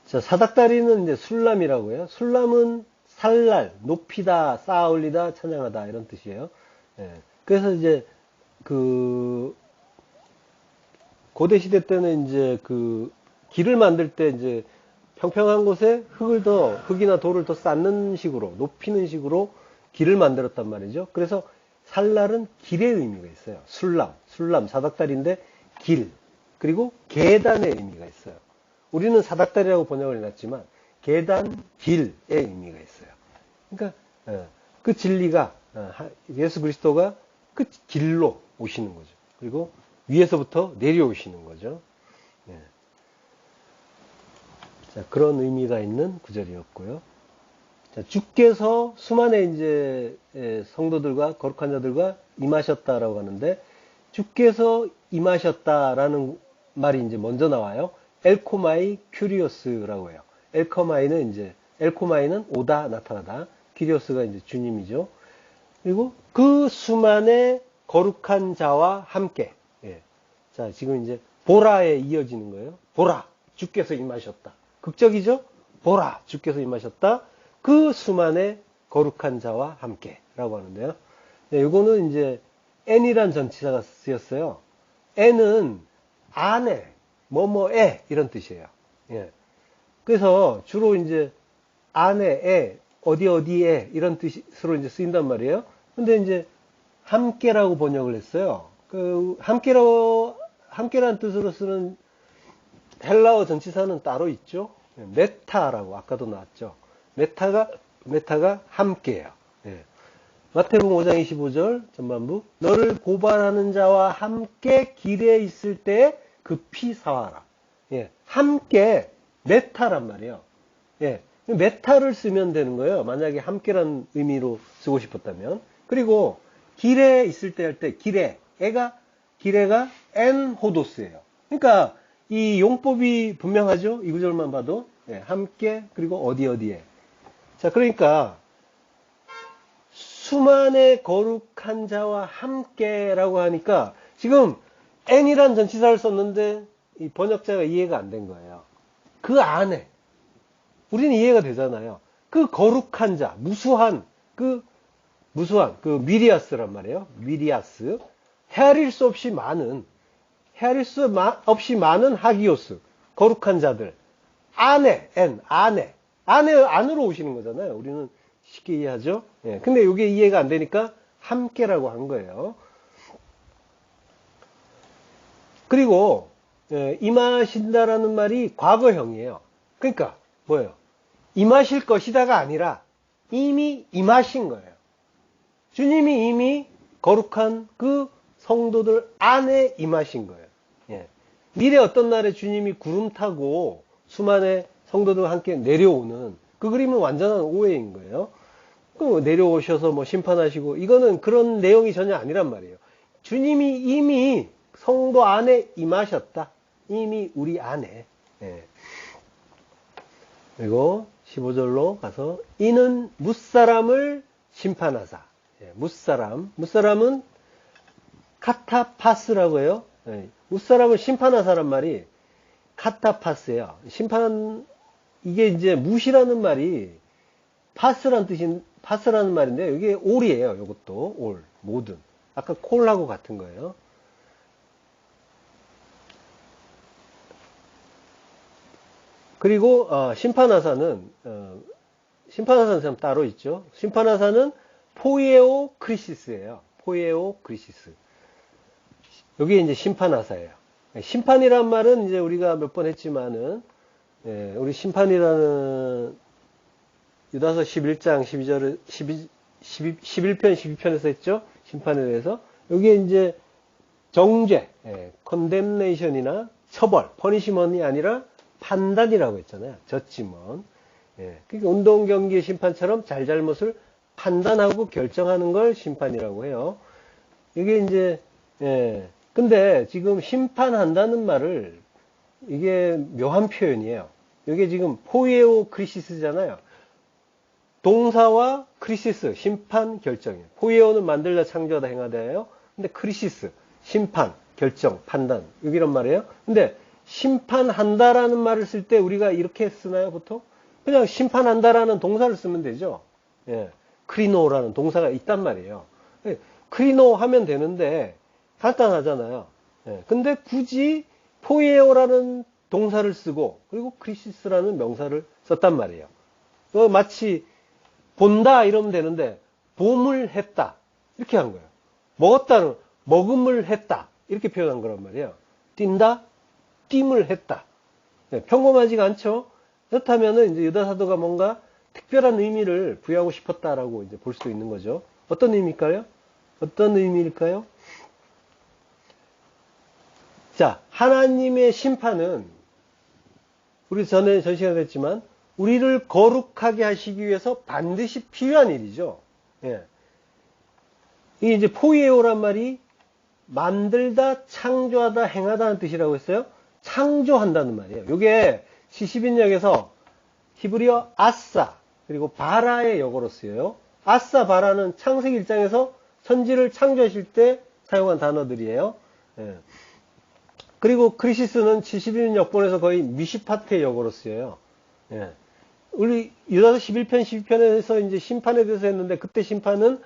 자, 사닥다리는 이제 술람이라고 해요. 술람은 살날, 높이다, 쌓아 올리다, 찬양하다 이런 뜻이에요. 그래서 이제 고대 시대 때는 이제 길을 만들 때 이제 평평한 곳에 흙이나 돌을 더 쌓는 식으로, 높이는 식으로 길을 만들었단 말이죠. 그래서 살날은 길의 의미가 있어요. 술람, 사닥다리인데 길, 그리고 계단의 의미가 있어요. 우리는 사닥다리라고 번역을 해놨지만 계단, 길의 의미가 있어요. 그러니까 그 진리가 예수 그리스도가 그 길로 오시는 거죠. 그리고 위에서부터 내려오시는 거죠. 자, 그런 의미가 있는 구절이었고요. 자, 주께서 수많은 이제 성도들과 거룩한 자들과 임하셨다라고 하는데, 주께서 임하셨다라는 말이 이제 먼저 나와요. 엘코마이 큐리오스라고 해요. 엘코마이는 오다, 나타나다. 큐리오스가 이제 주님이죠. 그리고 그 수많은 거룩한 자와 함께. 자, 지금 이제 보라에 이어지는 거예요. 보라, 주께서 임하셨다. 극적이죠? 보라, 주께서 임하셨다. 그 수많은 거룩한 자와 함께 라고 하는데요. 이거는 이제 n이란 전치사가 쓰였어요. n은 안에, 뭐뭐에 이런 뜻이에요. 그래서 주로 이제 안에, 어디에 이런 뜻으로 이제 쓰인단 말이에요. 근데 이제 함께라고 번역을 했어요. 함께라는 뜻으로 쓰는 헬라어 전치사는 따로 있죠. 메타라고 아까도 나왔죠. 메타가 함께예요. 마태복음 5장 25절 전반부, 너를 고발하는 자와 함께 길에 있을 때 급히 사와라. 함께 메타란 말이에요. 메타를 쓰면 되는 거예요. 만약에 함께란 의미로 쓰고 싶었다면. 그리고 길에 있을 때 할 때 기레가 엔 호도스예요. 그러니까 이 용법이 분명하죠. 이 구절만 봐도. 함께, 그리고 어디에. 자, 그러니까 수많은 거룩한 자와 함께라고 하니까 지금 n이란 전치사를 썼는데 이 번역자가 이해가 안 된 거예요. 그 안에 우리는 이해가 되잖아요. 그 거룩한 자, 무수한 그 미리아스란 말이에요. 미리아스. 헤아릴 수 없이 많은 하기오스, 거룩한 자들. 안으로 오시는 거잖아요. 우리는 쉽게 이해하죠. 근데 이게 이해가 안 되니까 함께라고 한 거예요. 그리고 임하신다라는 말이 과거형이에요. 그러니까 뭐예요? 임하실 것이다가 아니라 이미 임하신 거예요. 주님이 이미 거룩한 그 성도들 안에 임하신 거예요. 예. 미래 어떤 날에 주님이 구름 타고 수많은 성도들과 함께 내려오는 그 그림은 완전한 오해인 거예요. 내려오셔서 뭐 심판하시고 이거는 그런 내용이 전혀 아니란 말이에요. 주님이 이미 성도 안에 임하셨다. 이미 우리 안에. 예. 그리고 15절로 가서 이는 뭇사람을 심판하사. 예, 뭇사람은 카타파스라고 해요. 예, 뭇사람을 심판하사란 말이 카타파스예요. 이게 이제 뭇이라는 말이 파스라는 말인데 이게 올이에요. 이것도 올, 모든. 아까 콜하고 같은 거예요. 그리고 심판하사는 참 따로 있죠. 심판하사는 포이에오 크리시스예요. 포이에오 크리시스. 여기 이제 심판하사예요. 심판이란 말은 이제 우리가 몇 번 했지만은 우리 심판이라는 유다서 11장 11편 12편에서 했죠. 심판에 대해서. 여기에 이제 정죄, condemnation이나 처벌, punishment이 아니라 판단이라고 했잖아요. 저지먼. 그러니까 운동 경기의 심판처럼 잘잘못을 판단하고 결정하는 걸 심판이라고 해요. 이게 이제 근데 지금 심판한다는 말을 이게 묘한 표현이에요. 이게 지금 포이에오 크리시스잖아요. 동사와 크리시스, 심판, 결정이에요. 포이에오는 만들다, 창조하다, 행하다예요. 근데 크리시스, 심판, 결정, 판단. 여기란 말이에요. 근데 심판한다라는 말을 쓸 때 우리가 이렇게 쓰나요, 보통? 그냥 심판한다라는 동사를 쓰면 되죠. 크리노라는 동사가 있단 말이에요. 크리노 하면 되는데 간단하잖아요. 근데 굳이 포이에오라는 동사를 쓰고 그리고 크리시스라는 명사를 썼단 말이에요. 마치 본다 이러면 되는데 봄을 했다 이렇게 한 거예요. 먹었다는 먹음을 했다 이렇게 표현한 거란 말이에요. 뛴다, 뜀을 했다. 평범하지가 않죠. 그렇다면은 이제 유다 사도가 뭔가 특별한 의미를 부여하고 싶었다라고 이제 볼 수도 있는 거죠. 어떤 의미일까요? 어떤 의미일까요? 자, 하나님의 심판은 우리 전 시간에 했지만 우리를 거룩하게 하시기 위해서 반드시 필요한 일이죠. 이게 이제 포이에오란 말이 만들다, 창조하다, 행하다는 뜻이라고 했어요. 창조한다는 말이에요. 이게 시시빈역에서 히브리어 아싸 그리고 바라의 역어로 쓰여요. 아싸, 바라는 창세기 1장에서 천지를 창조하실 때 사용한 단어들이에요. 그리고 크리시스는 71역본에서 거의 미시파트의 역어로 쓰여요. 우리 유다서 11편, 12편에서 이제 심판에 대해서 했는데 그때 심판은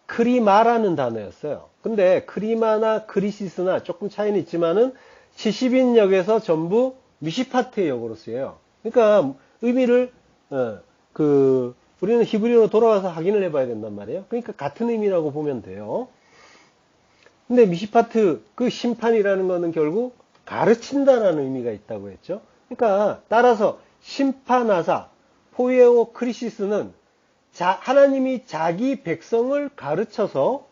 크리마라는 단어였어요. 근데 크리마나 크리시스나 조금 차이는 있지만은 70인역에서 전부 미시파트의 역어로 쓰여요. 그러니까 의미를 우리는 히브리어로 돌아와서 확인을 해봐야 된단 말이에요. 그러니까 같은 의미라고 보면 돼요. 근데 미시파트 그 심판이라는 거는 결국 가르친다라는 의미가 있다고 했죠. 그러니까 따라서 심판하사 포이에오 크리시스는 하나님이 자기 백성을 가르쳐서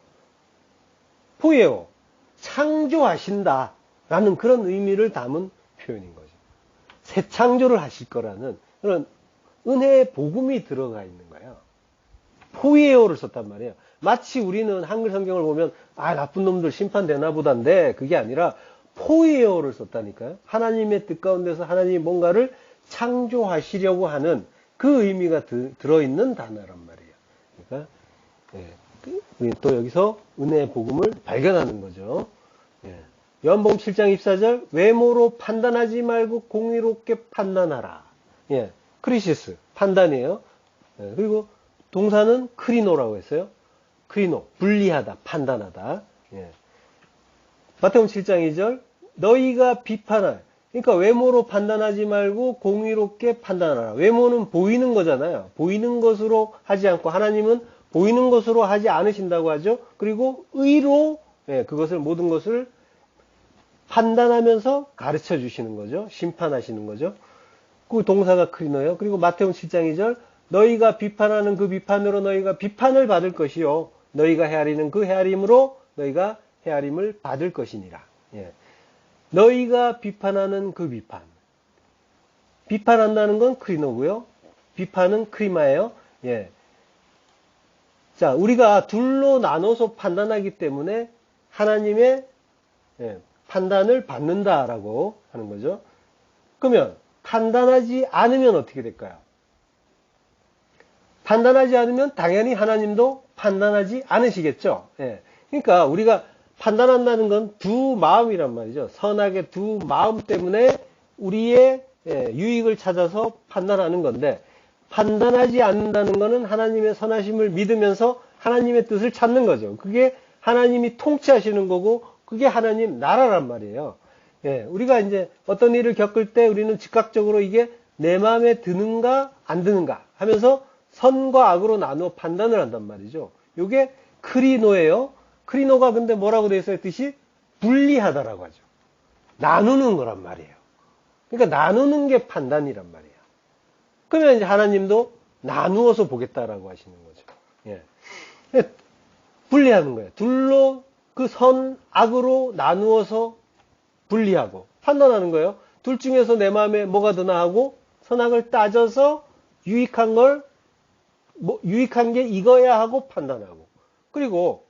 포이에오 창조하신다라는 그런 의미를 담은 표현인 거죠. 새 창조를 하실 거라는 그런 은혜의 복음이 들어가 있는 거예요. 포이에오를 썼단 말이에요. 마치 우리는 한글 성경을 보면 나쁜 놈들 심판되나 보단데 그게 아니라 포이에오를 썼다니까요. 하나님의 뜻 가운데서 하나님이 뭔가를 창조하시려고 하는 그 의미가 들어있는 단어란 말이에요. 그러니까 우리 또 여기서 은혜의 복음을 발견하는 거죠. 요한복음 7장 24절 외모로 판단하지 말고 공의롭게 판단하라. 크리시스 판단이에요. 그리고 동사는 크리노라고 했어요. 크리노 분리하다, 판단하다. 마태복음 7장 2절 너희가 비판할 그러니까 외모로 판단하지 말고 공의롭게 판단하라. 외모는 보이는 거잖아요. 보이는 것으로 하지 않고 하나님은 보이는 것으로 하지 않으신다고 하죠. 그리고 의로 그것을 모든 것을 판단하면서 가르쳐 주시는 거죠. 심판하시는 거죠. 그 동사가 크리노예요. 그리고 마태복음 7장 2절 너희가 비판하는 그 비판으로 너희가 비판을 받을 것이요 너희가 헤아리는 그 헤아림으로 너희가 헤아림을 받을 것이니라. 예. 너희가 비판하는 그 비판. 비판한다는 건 크리노고요. 비판은 크리마예요. 예. 자, 우리가 둘로 나눠서 판단하기 때문에 하나님의 판단을 받는다라고 하는 거죠. 그러면 판단하지 않으면 어떻게 될까요? 판단하지 않으면 당연히 하나님도 판단하지 않으시겠죠. 예. 그러니까 우리가 판단한다는 건 두 마음이란 말이죠. 선악의 두 마음 때문에 우리의 유익을 찾아서 판단하는 건데 판단하지 않는다는 것은 하나님의 선하심을 믿으면서 하나님의 뜻을 찾는 거죠. 그게 하나님이 통치하시는 거고 그게 하나님 나라란 말이에요. 예, 우리가 이제 어떤 일을 겪을 때 우리는 즉각적으로 이게 내 마음에 드는가 안 드는가 하면서 선과 악으로 나누어 판단을 한단 말이죠. 이게 크리노예요. 크리노가 근데 뭐라고 되어 있어요? 뜻이 분리하다라고 하죠. 나누는 거란 말이에요. 그러니까 나누는 게 판단이란 말이에요. 그러면 이제 하나님도 나누어서 보겠다라고 하시는 거죠. 예. 분리하는 거예요. 둘로 그 선, 악으로 나누어서 분리하고 판단하는 거예요. 둘 중에서 내 마음에 뭐가 드나 하고 선악을 따져서 유익한 게 이거야 하고 판단하고 그리고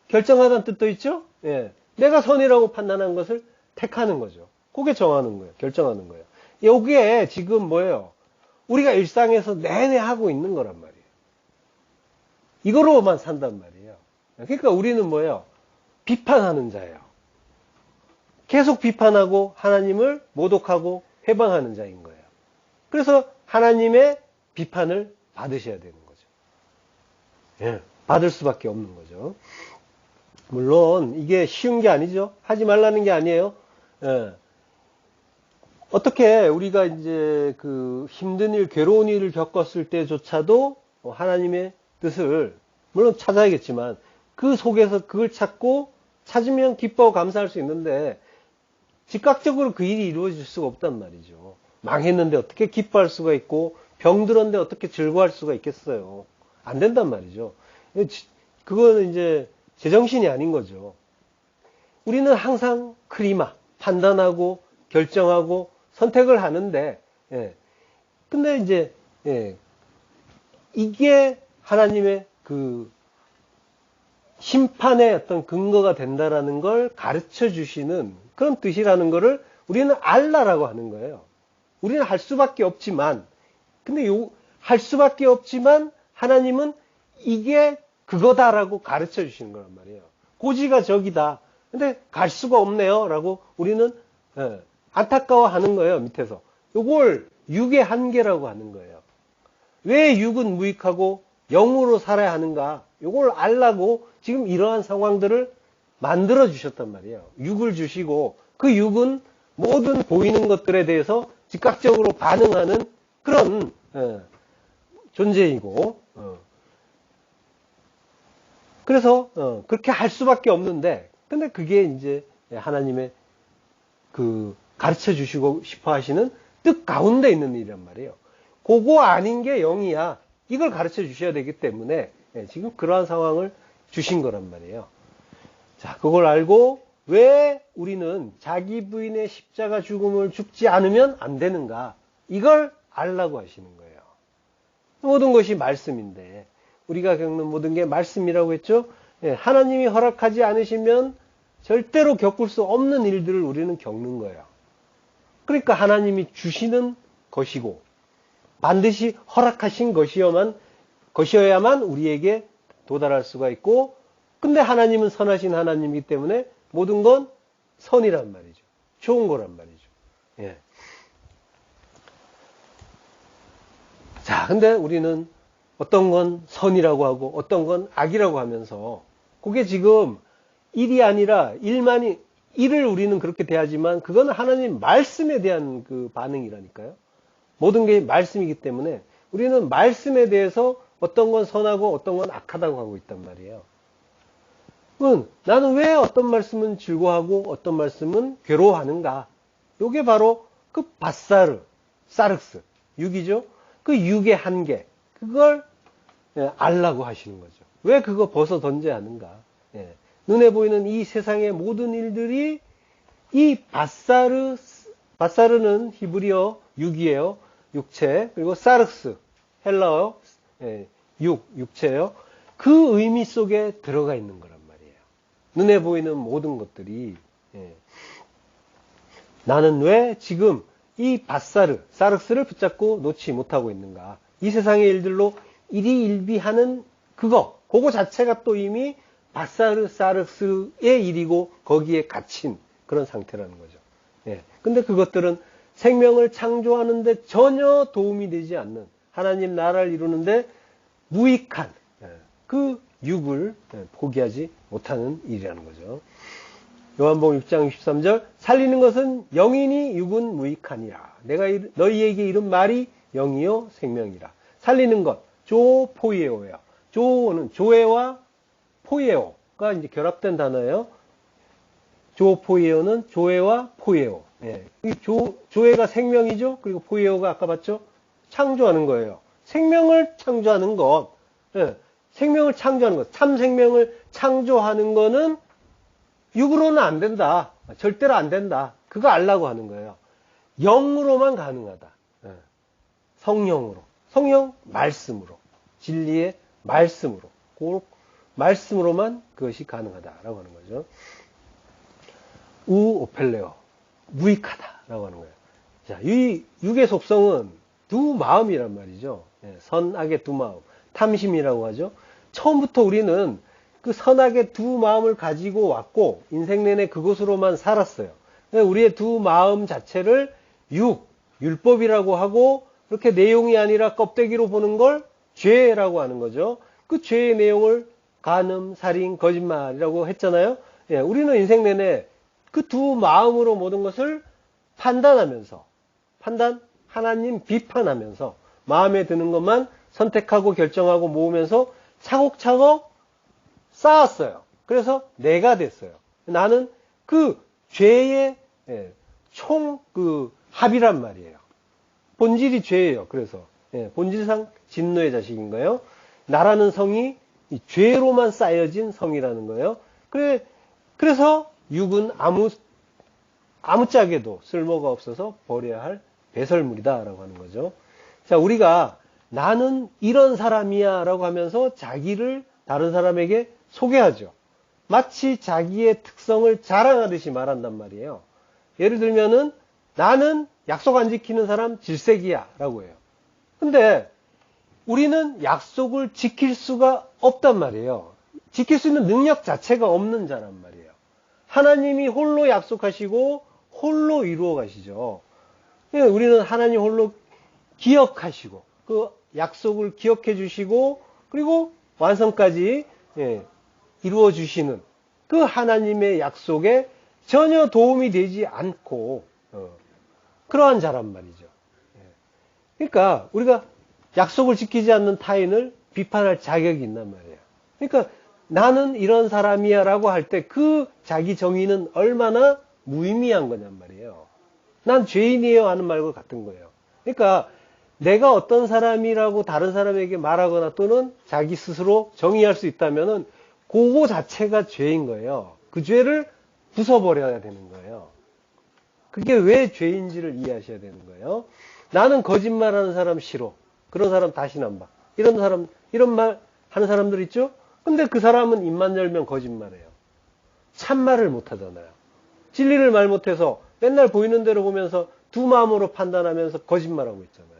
결정하다는 뜻도 있죠. 예. 내가 선이라고 판단한 것을 택하는 거죠. 그게 정하는 거예요. 결정하는 거예요. 이게 지금 뭐예요? 우리가 일상에서 내내 하고 있는 거란 말이에요. 이거로만 산단 말이에요. 그러니까 우리는 뭐예요? 비판하는 자예요. 계속 비판하고 하나님을 모독하고 회방하는 자인 거예요. 그래서 하나님의 비판을 받으셔야 되는 거죠. 예, 받을 수밖에 없는 거죠. 물론 이게 쉬운 게 아니죠. 하지 말라는 게 아니에요. 예. 어떻게 우리가 이제 그 힘든 일, 괴로운 일을 겪었을 때조차도 하나님의 뜻을 물론 찾아야겠지만 그 속에서 그걸 찾으면 기뻐하고 감사할 수 있는데 즉각적으로 그 일이 이루어질 수가 없단 말이죠. 망했는데 어떻게 기뻐할 수가 있고 병들었는데 어떻게 즐거워할 수가 있겠어요. 안 된단 말이죠. 그거는 이제 제정신이 아닌 거죠. 우리는 항상 크리마, 판단하고 결정하고 선택을 하는데, 예. 근데 이제, 예. 이게 하나님의 그 심판의 어떤 근거가 된다라는 걸 가르쳐 주시는 그런 뜻이라는 거를 우리는 알라라고 하는 거예요. 우리는 할 수밖에 없지만, 근데 할 수밖에 없지만 하나님은 이게 그거다라고 가르쳐 주시는 거란 말이에요. 고지가 저기다. 근데 갈 수가 없네요. 라고 우리는, 예. 안타까워하는 거예요, 밑에서. 이걸 육의 한계라고 하는 거예요. 왜 육은 무익하고 영으로 살아야 하는가? 이걸 알라고 지금 이러한 상황들을 만들어 주셨단 말이에요. 육을 주시고 그 육은 모든 보이는 것들에 대해서 즉각적으로 반응하는 그런 존재이고 그래서 그렇게 할 수밖에 없는데 근데 그게 이제 하나님의 그 가르쳐 주시고 싶어 하시는 뜻 가운데 있는 일이란 말이에요. 그거 아닌 게 영이야. 이걸 가르쳐 주셔야 되기 때문에 지금 그러한 상황을 주신 거란 말이에요. 자, 그걸 알고 왜 우리는 자기 부인의 십자가 죽음을 죽지 않으면 안 되는가? 이걸 알라고 하시는 거예요. 모든 것이 말씀인데 우리가 겪는 모든 게 말씀이라고 했죠. 하나님이 허락하지 않으시면 절대로 겪을 수 없는 일들을 우리는 겪는 거예요. 그러니까 하나님이 주시는 것이고 반드시 허락하신 것이어야만 우리에게 도달할 수가 있고 근데 하나님은 선하신 하나님이기 때문에 모든 건 선이란 말이죠. 좋은 거란 말이죠. 예. 자, 근데 우리는 어떤 건 선이라고 하고 어떤 건 악이라고 하면서 그게 지금 일이 아니라 일을 우리는 그렇게 대하지만 그건 하나님 말씀에 대한 그 반응이라니까요. 모든 게 말씀이기 때문에 우리는 말씀에 대해서 어떤 건 선하고 어떤 건 악하다고 하고 있단 말이에요. 나는 왜 어떤 말씀은 즐거워하고 어떤 말씀은 괴로워하는가? 이게 바로 그 바사르, 사륵스, 육이죠. 그 육의 한계, 그걸 알라고 하시는 거죠. 왜 그거 벗어 던져야 하는가? 눈에 보이는 이 세상의 모든 일들이 이 바사르는 히브리어 육이에요. 육체. 그리고 사륵스, 헬라어 육체예요. 그 의미 속에 들어가 있는 거란 말이에요. 눈에 보이는 모든 것들이. 나는 왜 지금 이 사륵스를 붙잡고 놓지 못하고 있는가? 이 세상의 일들로 일희일비하는 그거 자체가 또 이미 사륵스의 일이고 거기에 갇힌 그런 상태라는 거죠. 근데 그것들은 생명을 창조하는데 전혀 도움이 되지 않는, 하나님 나라를 이루는데 무익한 그 육을 포기하지 못하는 일이라는 거죠. 요한복음 6장 63절, 살리는 것은 영이니 육은 무익하니라. 내가 너희에게 이른 말이 영이요 생명이라. 살리는 것, 조포이에오예요. 조는 조에와 포이에오가 이제 결합된 단어예요. 조포이에오는 조에와 포이에오. 조에가 생명이죠. 그리고 포이에오가 아까 봤죠? 창조하는 거예요. 생명을 창조하는 것. 생명을 창조하는 것. 참 생명을 창조하는 거는 육으로는 안 된다. 절대로 안 된다. 그거 알라고 하는 거예요. 영으로만 가능하다. 성령으로. 성령 말씀으로. 진리의 말씀으로. 그 말씀으로만 그것이 가능하다라고 하는 거죠. 우오펠레오. 무익하다라고 하는 거예요. 자, 이 육의 속성은 두 마음이란 말이죠. 선악의 두 마음. 탐심이라고 하죠. 처음부터 우리는 그 선악의 두 마음을 가지고 왔고 인생 내내 그것으로만 살았어요. 우리의 두 마음 자체를 율법이라고 하고 그렇게 내용이 아니라 껍데기로 보는 걸 죄라고 하는 거죠. 그 죄의 내용을 간음, 살인, 거짓말이라고 했잖아요. 우리는 인생 내내 그 두 마음으로 모든 것을 판단하면서 하나님 비판하면서 마음에 드는 것만 선택하고 결정하고 모으면서 차곡차곡 쌓았어요. 그래서 내가 됐어요. 나는 그 죄의 총 합이란 말이에요. 본질이 죄예요. 그래서 본질상 진노의 자식인 거예요. 나라는 성이 이 죄로만 쌓여진 성이라는 거예요. 그래서 육은 아무짝에도 쓸모가 없어서 버려야 할 배설물이다라고 하는 거죠. 자, 우리가 나는 이런 사람이야 라고 하면서 자기를 다른 사람에게 소개하죠. 마치 자기의 특성을 자랑하듯이 말한단 말이에요. 예를 들면은 나는 약속 안 지키는 사람 질색이야 라고 해요. 근데 우리는 약속을 지킬 수가 없단 말이에요. 지킬 수 있는 능력 자체가 없는 자란 말이에요. 하나님이 홀로 약속하시고 홀로 이루어 가시죠. 우리는 하나님 홀로 기억하시고 그 약속을 기억해 주시고 그리고 완성까지 이루어 주시는 그 하나님의 약속에 전혀 도움이 되지 않고 그러한 자란 말이죠. 그러니까 우리가 약속을 지키지 않는 타인을 비판할 자격이 있단 말이에요. 그러니까 나는 이런 사람이야 라고 할 때 그 자기 정의는 얼마나 무의미한 거냔 말이에요. 난 죄인이에요 하는 말과 같은 거예요. 그러니까 내가 어떤 사람이라고 다른 사람에게 말하거나 또는 자기 스스로 정의할 수 있다면은 그거 자체가 죄인 거예요. 그 죄를 부숴버려야 되는 거예요. 그게 왜 죄인지를 이해하셔야 되는 거예요. 나는 거짓말하는 사람 싫어. 그런 사람 다시는 안 봐. 이런 말 하는 사람들 있죠? 근데 그 사람은 입만 열면 거짓말해요. 참말을 못 하잖아요. 진리를 말 못해서 맨날 보이는 대로 보면서 두 마음으로 판단하면서 거짓말하고 있잖아요.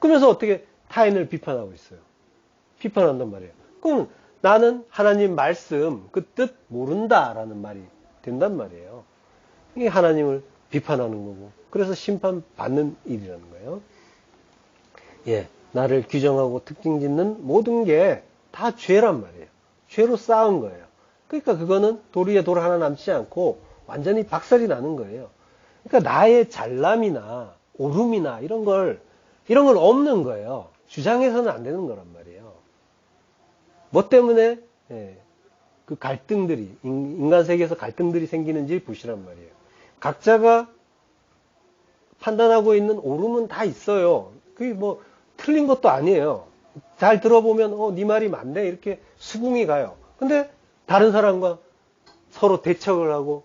그러면서 어떻게 타인을 비판하고 있어요. 비판한단 말이에요. 그럼 나는 하나님 말씀 그 뜻 모른다라는 말이 된단 말이에요. 이게 하나님을 비판하는 거고 그래서 심판받는 일이라는 거예요. 나를 규정하고 특징 짓는 모든 게 다 죄란 말이에요. 죄로 쌓은 거예요. 그러니까 그거는 돌 위에 돌 하나 남지 않고 완전히 박살이 나는 거예요. 그러니까 나의 잘남이나 오름이나 이런 걸 없는 거예요. 주장해서는 안 되는 거란 말이에요. 뭐 때문에 그 갈등들이 인간 세계에서 갈등들이 생기는지 보시란 말이에요. 각자가 판단하고 있는 오름은 다 있어요. 그게 뭐 틀린 것도 아니에요. 잘 들어보면 네 말이 맞네 이렇게 수긍이 가요. 근데 다른 사람과 서로 대척을 하고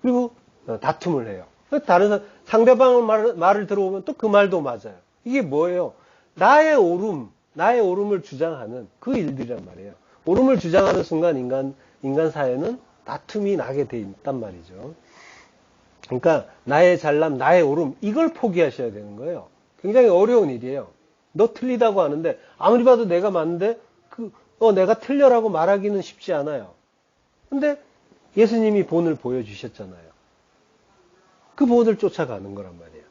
그리고 다툼을 해요. 다른 상대방의 말을 들어보면 또 그 말도 맞아요. 이게 뭐예요? 나의 오름을 주장하는 그 일들이란 말이에요. 오름을 주장하는 순간 인간 사회는 다툼이 나게 돼 있단 말이죠. 그러니까 나의 잘남, 나의 오름 이걸 포기하셔야 되는 거예요. 굉장히 어려운 일이에요. 너 틀리다고 하는데 아무리 봐도 내가 맞는데 내가 틀려라고 말하기는 쉽지 않아요. 근데 예수님이 본을 보여주셨잖아요. 그 본을 쫓아가는 거란 말이에요.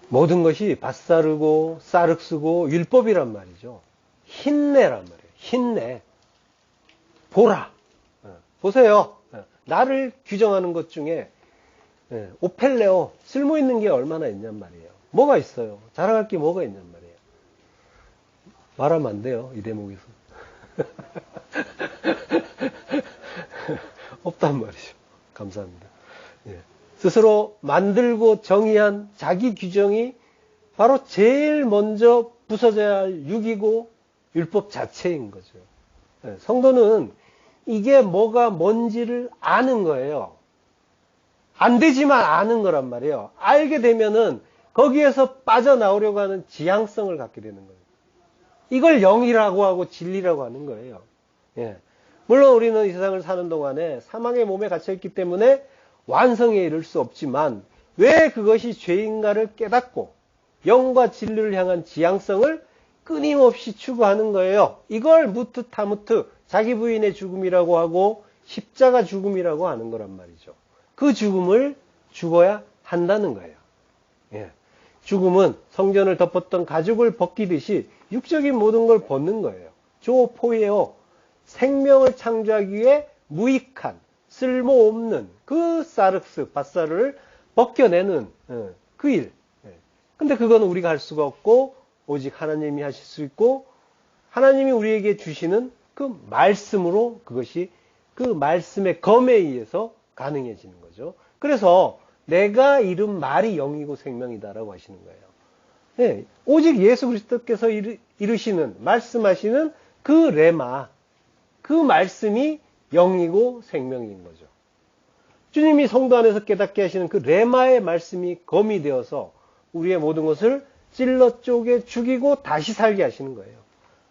모든 것이 밭사르고 쌀흙쓰고 율법이란 말이죠. 힘내란 말이에요. 힘내. 보라. 보세요. 나를 규정하는 것 중에 오펠레오 쓸모있는 게 얼마나 있냔 말이에요. 뭐가 있어요? 자랑할 게 뭐가 있냔 말이에요. 말하면 안 돼요. 이 대목에서. 없단 말이죠. 감사합니다. 스스로 만들고 정의한 자기 규정이 바로 제일 먼저 부서져야 할 육이고 율법 자체인 거죠. 성도는 이게 뭐가 뭔지를 아는 거예요. 안 되지만 아는 거란 말이에요. 알게 되면은 거기에서 빠져나오려고 하는 지향성을 갖게 되는 거예요. 이걸 영이라고 하고 진리라고 하는 거예요. 물론 우리는 이 세상을 사는 동안에 사망의 몸에 갇혀있기 때문에 완성에 이를 수 없지만 왜 그것이 죄인가를 깨닫고 영과 진리를 향한 지향성을 끊임없이 추구하는 거예요. 이걸 무트타무트 자기 부인의 죽음이라고 하고 십자가 죽음이라고 하는 거란 말이죠. 그 죽음을 죽어야 한다는 거예요. 죽음은 성전을 덮었던 가죽을 벗기듯이 육적인 모든 걸 벗는 거예요. 조포예요. 생명을 창조하기 위해 무익한 쓸모없는 그 사륵스 밭살을 벗겨내는 그 일. 근데 그건 우리가 할 수가 없고 오직 하나님이 하실 수 있고 하나님이 우리에게 주시는 그 말씀으로 그것이 그 말씀의 검에 의해서 가능해지는 거죠. 그래서 내가 이룬 말이 영이고 생명이다라고 하시는 거예요. 오직 예수 그리스도께서 이루시는 말씀하시는 그 레마 그 말씀이 영이고 생명인 거죠. 주님이 성도 안에서 깨닫게 하시는 그 레마의 말씀이 검이 되어서 우리의 모든 것을 찔러 쪼개 죽이고 다시 살게 하시는 거예요.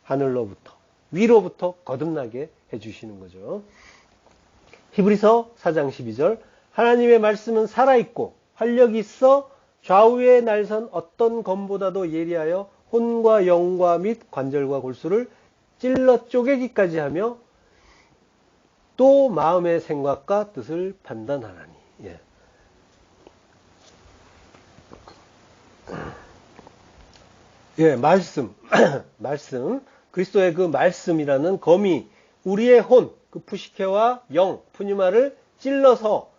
하늘로부터 위로부터 거듭나게 해주시는 거죠. 히브리서 4장 12절 하나님의 말씀은 살아있고 활력이 있어 좌우의 날선 어떤 검보다도 예리하여 혼과 영과 및 관절과 골수를 찔러 쪼개기까지 하며 또 마음의 생각과 뜻을 판단하나니. 말씀. 말씀. 그리스도의 그 말씀이라는 검이 우리의 혼, 그 푸시케와 영, 푸뉴마를 찔러서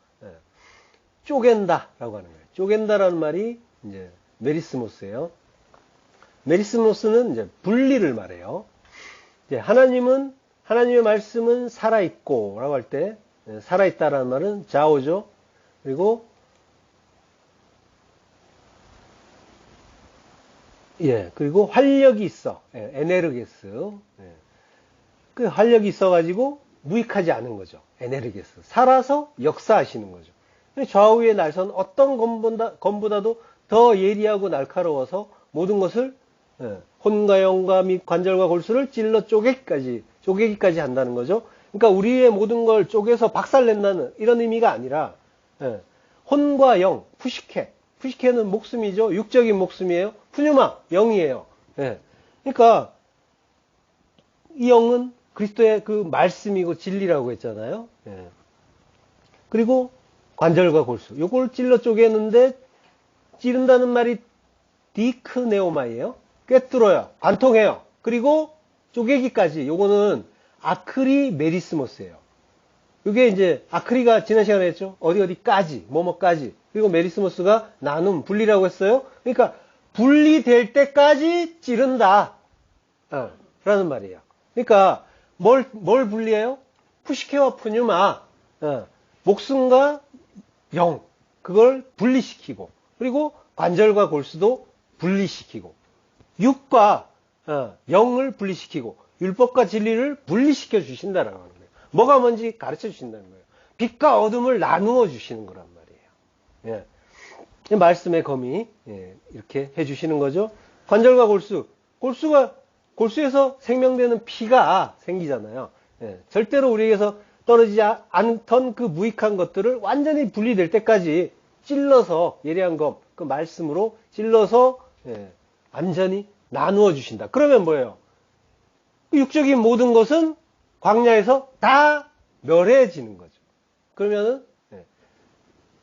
쪼갠다라고 하는 거예요. 쪼갠다라는 말이 이제 메리스모스예요. 메리스모스는 이제 분리를 말해요. 이제 하나님의 말씀은 살아있고 라고 할 때 살아있다라는 말은 자오죠. 그리고 그리고 활력이 있어. 에네르게스. 그 활력이 있어가지고 무익하지 않은 거죠. 에네르게스. 살아서 역사하시는 거죠. 좌우의 날선 어떤 검보다도 더 예리하고 날카로워서 모든 것을 혼과 영과 및 관절과 골수를 찔러 쪼개기까지 한다는 거죠. 그러니까 우리의 모든 걸 쪼개서 박살낸다는 이런 의미가 아니라 혼과 영, 푸시케는 목숨이죠. 육적인 목숨이에요. 푸뉴마, 영이에요. 그러니까 이 영은 그리스도의 그 말씀이고 진리라고 했잖아요. 그리고 관절과 골수. 요걸 찔러 쪼개는데 찌른다는 말이 디크네오마이에요. 꿰뚫어요. 관통해요. 그리고 쪼개기까지. 요거는 아크리 메리스모스예요. 이게 이제 아크리가 지난 시간에 했죠. 어디까지, 뭐뭐까지. 그리고 메리스모스가 나눔, 분리라고 했어요. 그러니까 분리될 때까지 찌른다. 라는 말이에요. 그러니까 뭘 분리해요? 푸시케와 푸뉴마. 목숨과 영. 그걸 분리시키고, 그리고 관절과 골수도 분리시키고, 육과 영을 분리시키고, 율법과 진리를 분리시켜 주신다라고 하는 거예요. 뭐가 뭔지 가르쳐 주신다는 거예요. 빛과 어둠을 나누어 주시는 거란 말이에요. 예. 말씀의 검이 이렇게 해주시는 거죠. 관절과 골수에서 생명되는 피가 생기잖아요. 예. 절대로 우리에게서 떨어지지 않던 그 무익한 것들을 완전히 분리될 때까지 찔러서 예리한 검, 그 말씀으로 찔러서 완전히 나누어 주신다. 그러면 뭐예요? 육적인 모든 것은 광야에서 다 멸해지는 거죠. 그러면은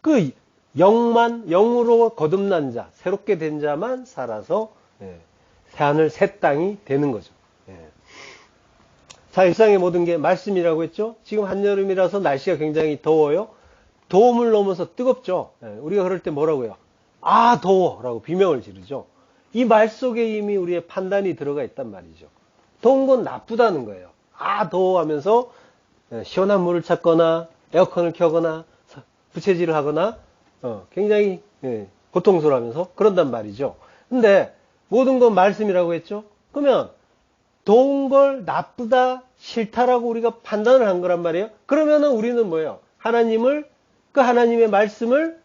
그 영으로 거듭난 자, 새롭게 된 자만 살아서 새하늘 새 땅이 되는 거죠. 자, 일상의 모든 게 말씀이라고 했죠. 지금 한여름이라서 날씨가 굉장히 더워요. 더움을 넘어서 뜨겁죠. 우리가 그럴 때 뭐라고요? 아, 더워! 라고 비명을 지르죠. 이 말 속에 이미 우리의 판단이 들어가 있단 말이죠. 더운 건 나쁘다는 거예요. 아, 더워 하면서 시원한 물을 찾거나 에어컨을 켜거나 부채질을 하거나 굉장히 고통스러워하면서 그런단 말이죠. 근데 모든 건 말씀이라고 했죠. 그러면 더운 걸 나쁘다, 싫다라고 우리가 판단을 한 거란 말이에요. 그러면은 우리는 뭐예요? 그 하나님의 말씀을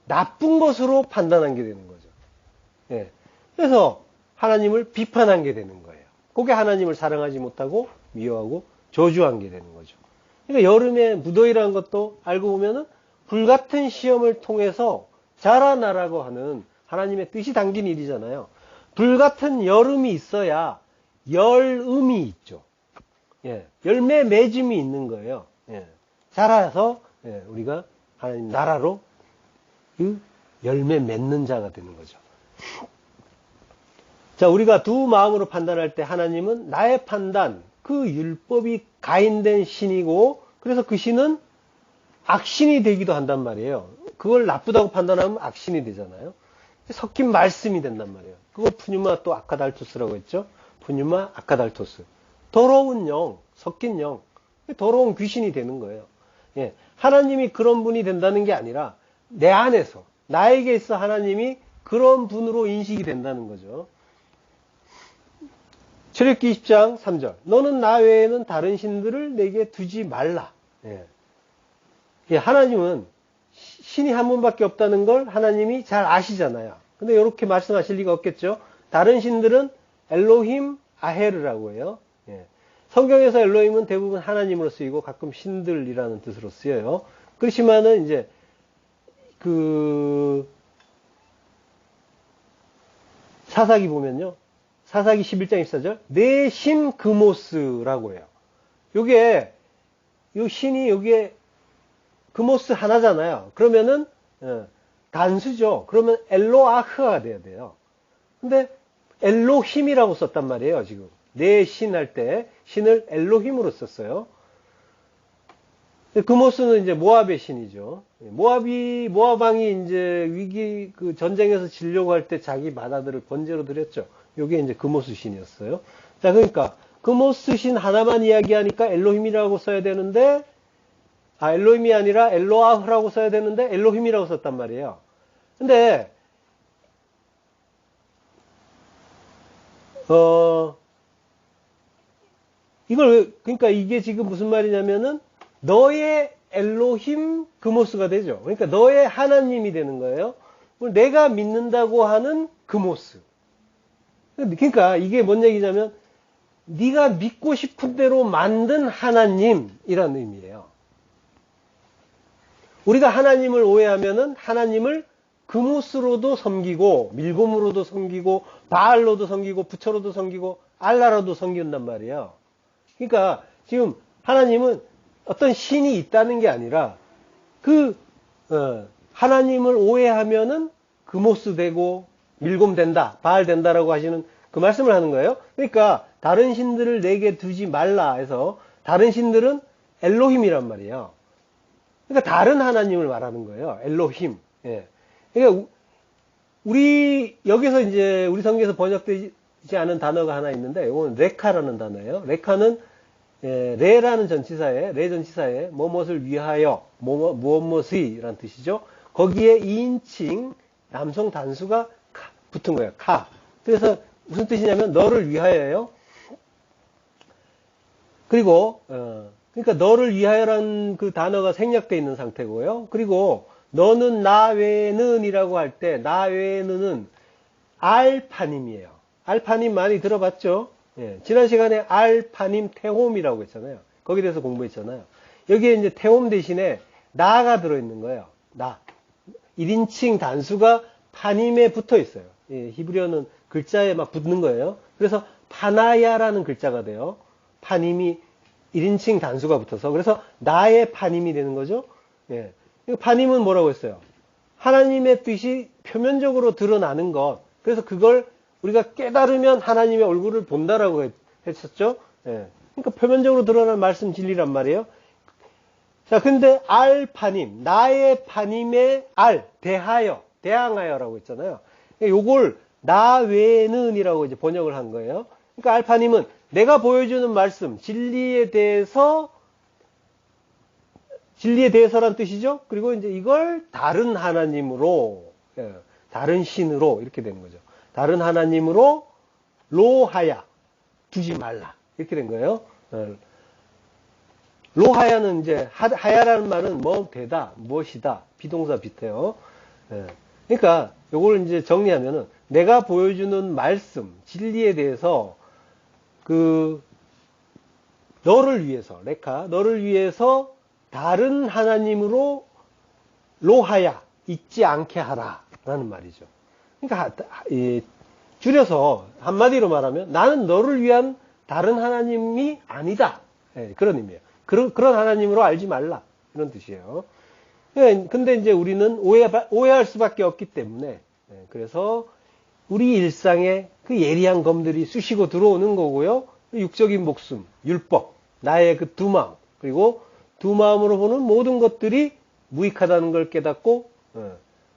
나쁜 것으로 판단한 게 되는 거죠. 그래서 하나님을 비판한 게 되는 거예요. 그게 하나님을 사랑하지 못하고 미워하고 저주한 게 되는 거죠. 그러니까 여름에 무더위라는 것도 알고 보면은 불같은 시험을 통해서 자라나라고 하는 하나님의 뜻이 담긴 일이잖아요. 불같은 여름이 있어야 열음이 있죠. 열매 맺음이 있는 거예요. 자라서 우리가 하나님 나라로 그 열매 맺는 자가 되는 거죠. 자, 우리가 두 마음으로 판단할 때 하나님은 나의 판단, 그 율법이 가인된 신이고, 그래서 그 신은 악신이 되기도 한단 말이에요. 그걸 나쁘다고 판단하면 악신이 되잖아요. 섞인 말씀이 된단 말이에요. 그걸 푸뉴마 또 아카달토스라고 했죠. 푸뉴마 아카달토스. 더러운 영, 섞인 영, 더러운 귀신이 되는 거예요. 하나님이 그런 분이 된다는 게 아니라 내 안에서, 나에게 있어 하나님이 그런 분으로 인식이 된다는 거죠. 출애굽기 20장 3절. 너는 나 외에는 다른 신들을 내게 두지 말라. 하나님은 신이 한 분밖에 없다는 걸 하나님이 잘 아시잖아요. 근데 이렇게 말씀하실 리가 없겠죠. 다른 신들은 엘로힘 아헤르라고 해요. 성경에서 엘로힘은 대부분 하나님으로 쓰이고 가끔 신들이라는 뜻으로 쓰여요. 그렇지만은 이제 사사기 보면요. 사사기 11장 24절 내 신 그모스라고 해요. 요게 요 신이 여기에 그모스 하나잖아요. 그러면은 단수죠. 그러면 엘로아흐가 돼야 돼요. 근데 엘로힘이라고 썼단 말이에요. 지금 내 신 할 때 신을 엘로힘으로 썼어요. 그모스는 이제 모압의 신이죠. 모압 왕이 이제 그 전쟁에서 지려고 할 때 자기 맏아들을 번제로 드렸죠. 요게 이제 그모스 신이었어요. 자, 그러니까 그모스 신 하나만 이야기하니까 엘로힘이라고 써야 되는데, 엘로힘이 아니라 엘로아흐라고 써야 되는데 엘로힘이라고 썼단 말이에요. 근데 그러니까 이게 지금 무슨 말이냐면은 너의 엘로힘 그모스가 되죠. 그러니까 너의 하나님이 되는 거예요. 내가 믿는다고 하는 그모스. 그러니까 이게 뭔 얘기냐면 네가 믿고 싶은 대로 만든 하나님이라는 의미예요. 우리가 하나님을 오해하면은 하나님을 그모스로도 섬기고 밀곰으로도 섬기고 바알로도 섬기고 부처로도 섬기고 알라로도 섬긴단 말이에요. 그러니까 지금 하나님은 어떤 신이 있다는 게 아니라 하나님을 오해하면은 그모스 되고 밀곰 된다, 바알 된다라고 하시는 그 말씀을 하는 거예요. 그러니까 다른 신들을 내게 두지 말라 해서 다른 신들은 엘로힘이란 말이에요. 그러니까 다른 하나님을 말하는 거예요. 엘로힘. 그러니까 여기서 이제 우리 성경에서 번역되지 않은 단어가 하나 있는데 이건 레카라는 단어예요. 레카는 레라는 전치사에 뭐뭇을 위하여 무엇무엇의 라는 뜻이죠. 거기에 2인칭 남성 단수가 붙은 거예요. 카. 그래서 무슨 뜻이냐면 너를 위하여요. 그리고 그러니까 너를 위하여라는 그 단어가 생략되어 있는 상태고요. 그리고 너는 나 외에는 이라고 할 때 나 외에는은 알파님이에요. 알파님 많이 들어봤죠? 예, 지난 시간에 알파님 태홈이라고 했잖아요. 거기에 대해서 공부했잖아요. 여기에 이제 태홈 대신에 나가 들어있는 거예요. 나. 1인칭 단수가 파님에 붙어 있어요. 예, 히브리어는 글자에 막 붙는 거예요. 그래서 파나야라는 글자가 돼요. 파님이 1인칭 단수가 붙어서. 그래서 나의 파님이 되는 거죠. 예. 파님은 뭐라고 했어요? 하나님의 뜻이 표면적으로 드러나는 것. 그래서 그걸 우리가 깨달으면 하나님의 얼굴을 본다라고 했었죠. 예. 그러니까 표면적으로 드러나는 말씀 진리란 말이에요. 자, 근데 알파님, 나의 파님의 대하여, 대항하여라고 했잖아요. 요걸 나 외에는 이라고 이제 번역을 한 거예요. 그러니까 알파님은 내가 보여주는 말씀, 진리에 대해서란 뜻이죠. 그리고 이제 이걸 다른 하나님으로, 다른 신으로 이렇게 되는 거죠. 다른 하나님으로 로하야, 두지 말라. 이렇게 된 거예요. 로하야는 이제, 하야라는 말은 뭐, 되다, 무엇이다, 비동사 비태요. 그러니까, 요걸 이제 정리하면은, 내가 보여주는 말씀, 진리에 대해서, 너를 위해서, 너를 위해서 다른 하나님으로 로하야, 잊지 않게 하라. 라는 말이죠. 그러니까, 줄여서, 한마디로 말하면, 나는 너를 위한 다른 하나님이 아니다. 그런 의미예요. 그런 하나님으로 알지 말라. 이런 뜻이에요. 근데 이제 우리는 오해할 수밖에 없기 때문에, 그래서 우리 일상에 그 예리한 검들이 쑤시고 들어오는 거고요. 육적인 목숨, 율법, 나의 그 두 마음, 그리고 두 마음으로 보는 모든 것들이 무익하다는 걸 깨닫고,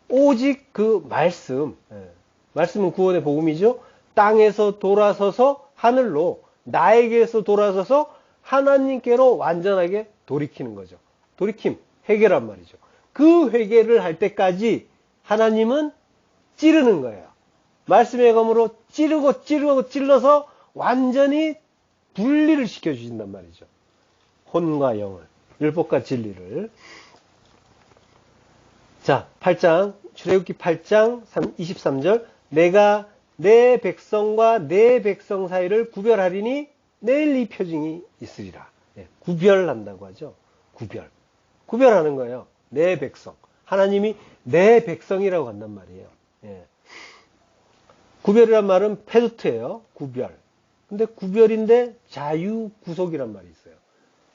오직 그 말씀은 구원의 복음이죠. 땅에서 돌아서서 하늘로, 나에게서 돌아서서 하나님께로 완전하게 돌이키는 거죠. 돌이킴, 회개란 말이죠. 그 회개를 할 때까지 하나님은 찌르는 거예요. 말씀의 검으로 찔러서 완전히 분리를 시켜주신단 말이죠. 혼과 영을, 율법과 진리를. 자, 8장, 출애굽기 8장 23절. 내가 내 백성과 내 백성 사이를 구별하리니 내일 이 표징이 있으리라. 구별한다고 하죠. 구별하는 거예요. 내 백성. 하나님이 내 백성이라고 한단 말이에요. 구별이란 말은 페두트예요. 구별. 근데 구별인데 자유구속이란 말이 있어요.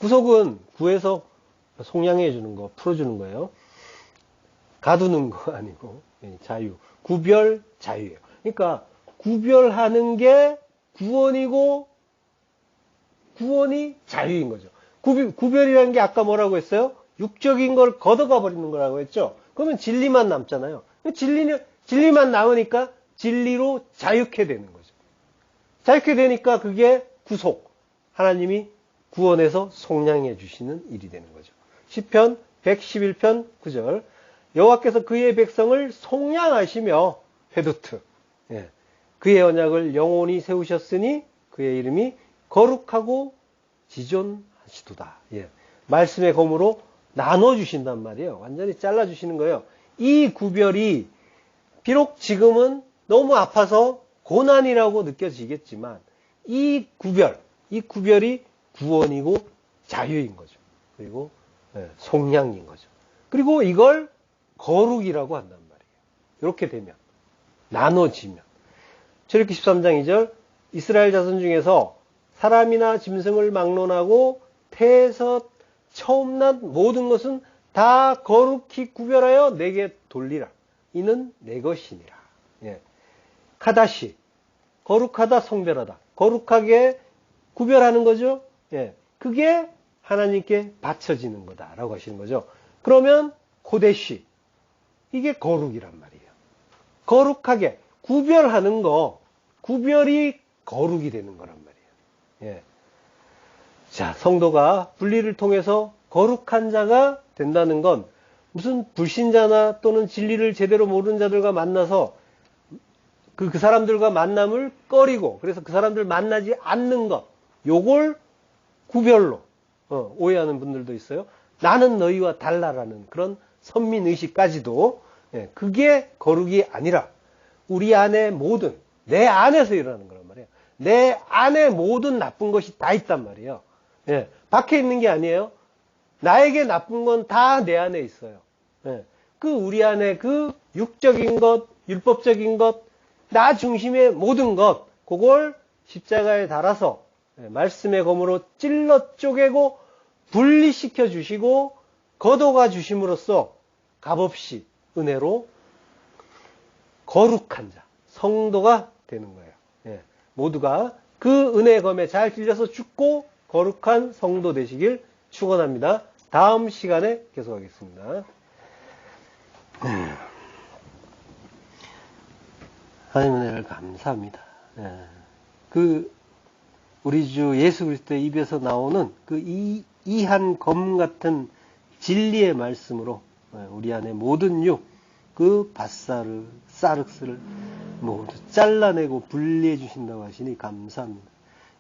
구속은 구해서 속량해 주는 거, 풀어주는 거예요. 가두는 거 아니고 자유. 구별, 자유예요. 그러니까 구별하는 게 구원이고 구원이 자유인 거죠. 구별이라는 게 아까 뭐라고 했어요? 육적인 걸 걷어가 버리는 거라고 했죠. 그러면 진리만 남잖아요. 진리만 남으니까 진리로 자유케 되는 거죠. 자유케 되니까 그게 구속. 하나님이 구원해서 속량해 주시는 일이 되는 거죠. 시편 111편 9절. 여호와께서 그의 백성을 속량하시며 회두트. 그의 언약을 영원히 세우셨으니 그의 이름이 거룩하고 지존하시도다. 말씀의 검으로 나눠주신단 말이에요. 완전히 잘라주시는 거예요. 이 구별이 비록 지금은 너무 아파서 고난이라고 느껴지겠지만 이 구별이 구원이고 자유인 거죠. 그리고 속량인 거죠. 그리고 이걸 거룩이라고 한단 말이에요. 이렇게 되면 나눠지면 출애굽기 13장 2절 이스라엘 자손 중에서 사람이나 짐승을 막론하고 태에서 처음 난 모든 것은 다 거룩히 구별하여 내게 돌리라. 이는 내 것이니라. 카다시 거룩하다, 성별하다. 거룩하게 구별하는 거죠. 그게 하나님께 바쳐지는 거다라고 하시는 거죠. 그러면 코데시 이게 거룩이란 말이에요. 거룩하게 구별하는 거, 구별이 거룩이 되는 거란 말이에요. 자, 성도가 분리를 통해서 거룩한 자가 된다는 건 무슨 불신자나 또는 진리를 제대로 모르는 자들과 만나서 그 사람들과 만남을 꺼리고 그래서 그 사람들 만나지 않는 것, 요걸 구별로 오해하는 분들도 있어요. 나는 너희와 달라라는 그런 선민의식까지도 그게 거룩이 아니라 우리 안에 모든 내 안에서 일어나는 거란 말이에요. 내 안에 모든 나쁜 것이 다 있단 말이에요. 밖에 있는 게 아니에요. 나에게 나쁜 건 다 내 안에 있어요. 그 우리 안에 그 육적인 것, 율법적인 것, 나 중심의 모든 것, 그걸 십자가에 달아서 말씀의 검으로 찔러 쪼개고 분리시켜 주시고 걷어가 주심으로써 값없이 은혜로 거룩한 자, 성도가 되는 거예요. 모두가 그 은혜 검에 잘 찔려서 죽고 거룩한 성도 되시길 축원합니다. 다음 시간에 계속하겠습니다. 하나님 은혜를 감사합니다. 우리 주 예수 그리스도의 입에서 나오는 그 이한 검 같은 진리의 말씀으로 우리 안에 모든 그 밧사르, 사륵스를 모두 잘라내고 분리해 주신다고 하시니 감사합니다.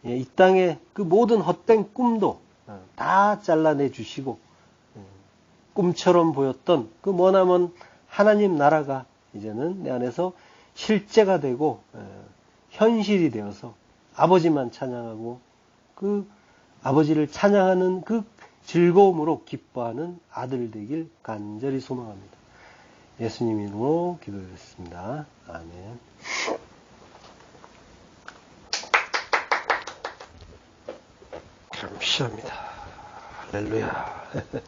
이 땅에 그 모든 헛된 꿈도 다 잘라내 주시고 꿈처럼 보였던 그 머나먼 하나님 나라가 이제는 내 안에서 실제가 되고 현실이 되어서 아버지만 찬양하고 그 아버지를 찬양하는 그 즐거움으로 기뻐하는 아들 되길 간절히 소망합니다. 예수님 이름으로 기도드렸습니다. 아멘. 감사합니다. 할렐루야.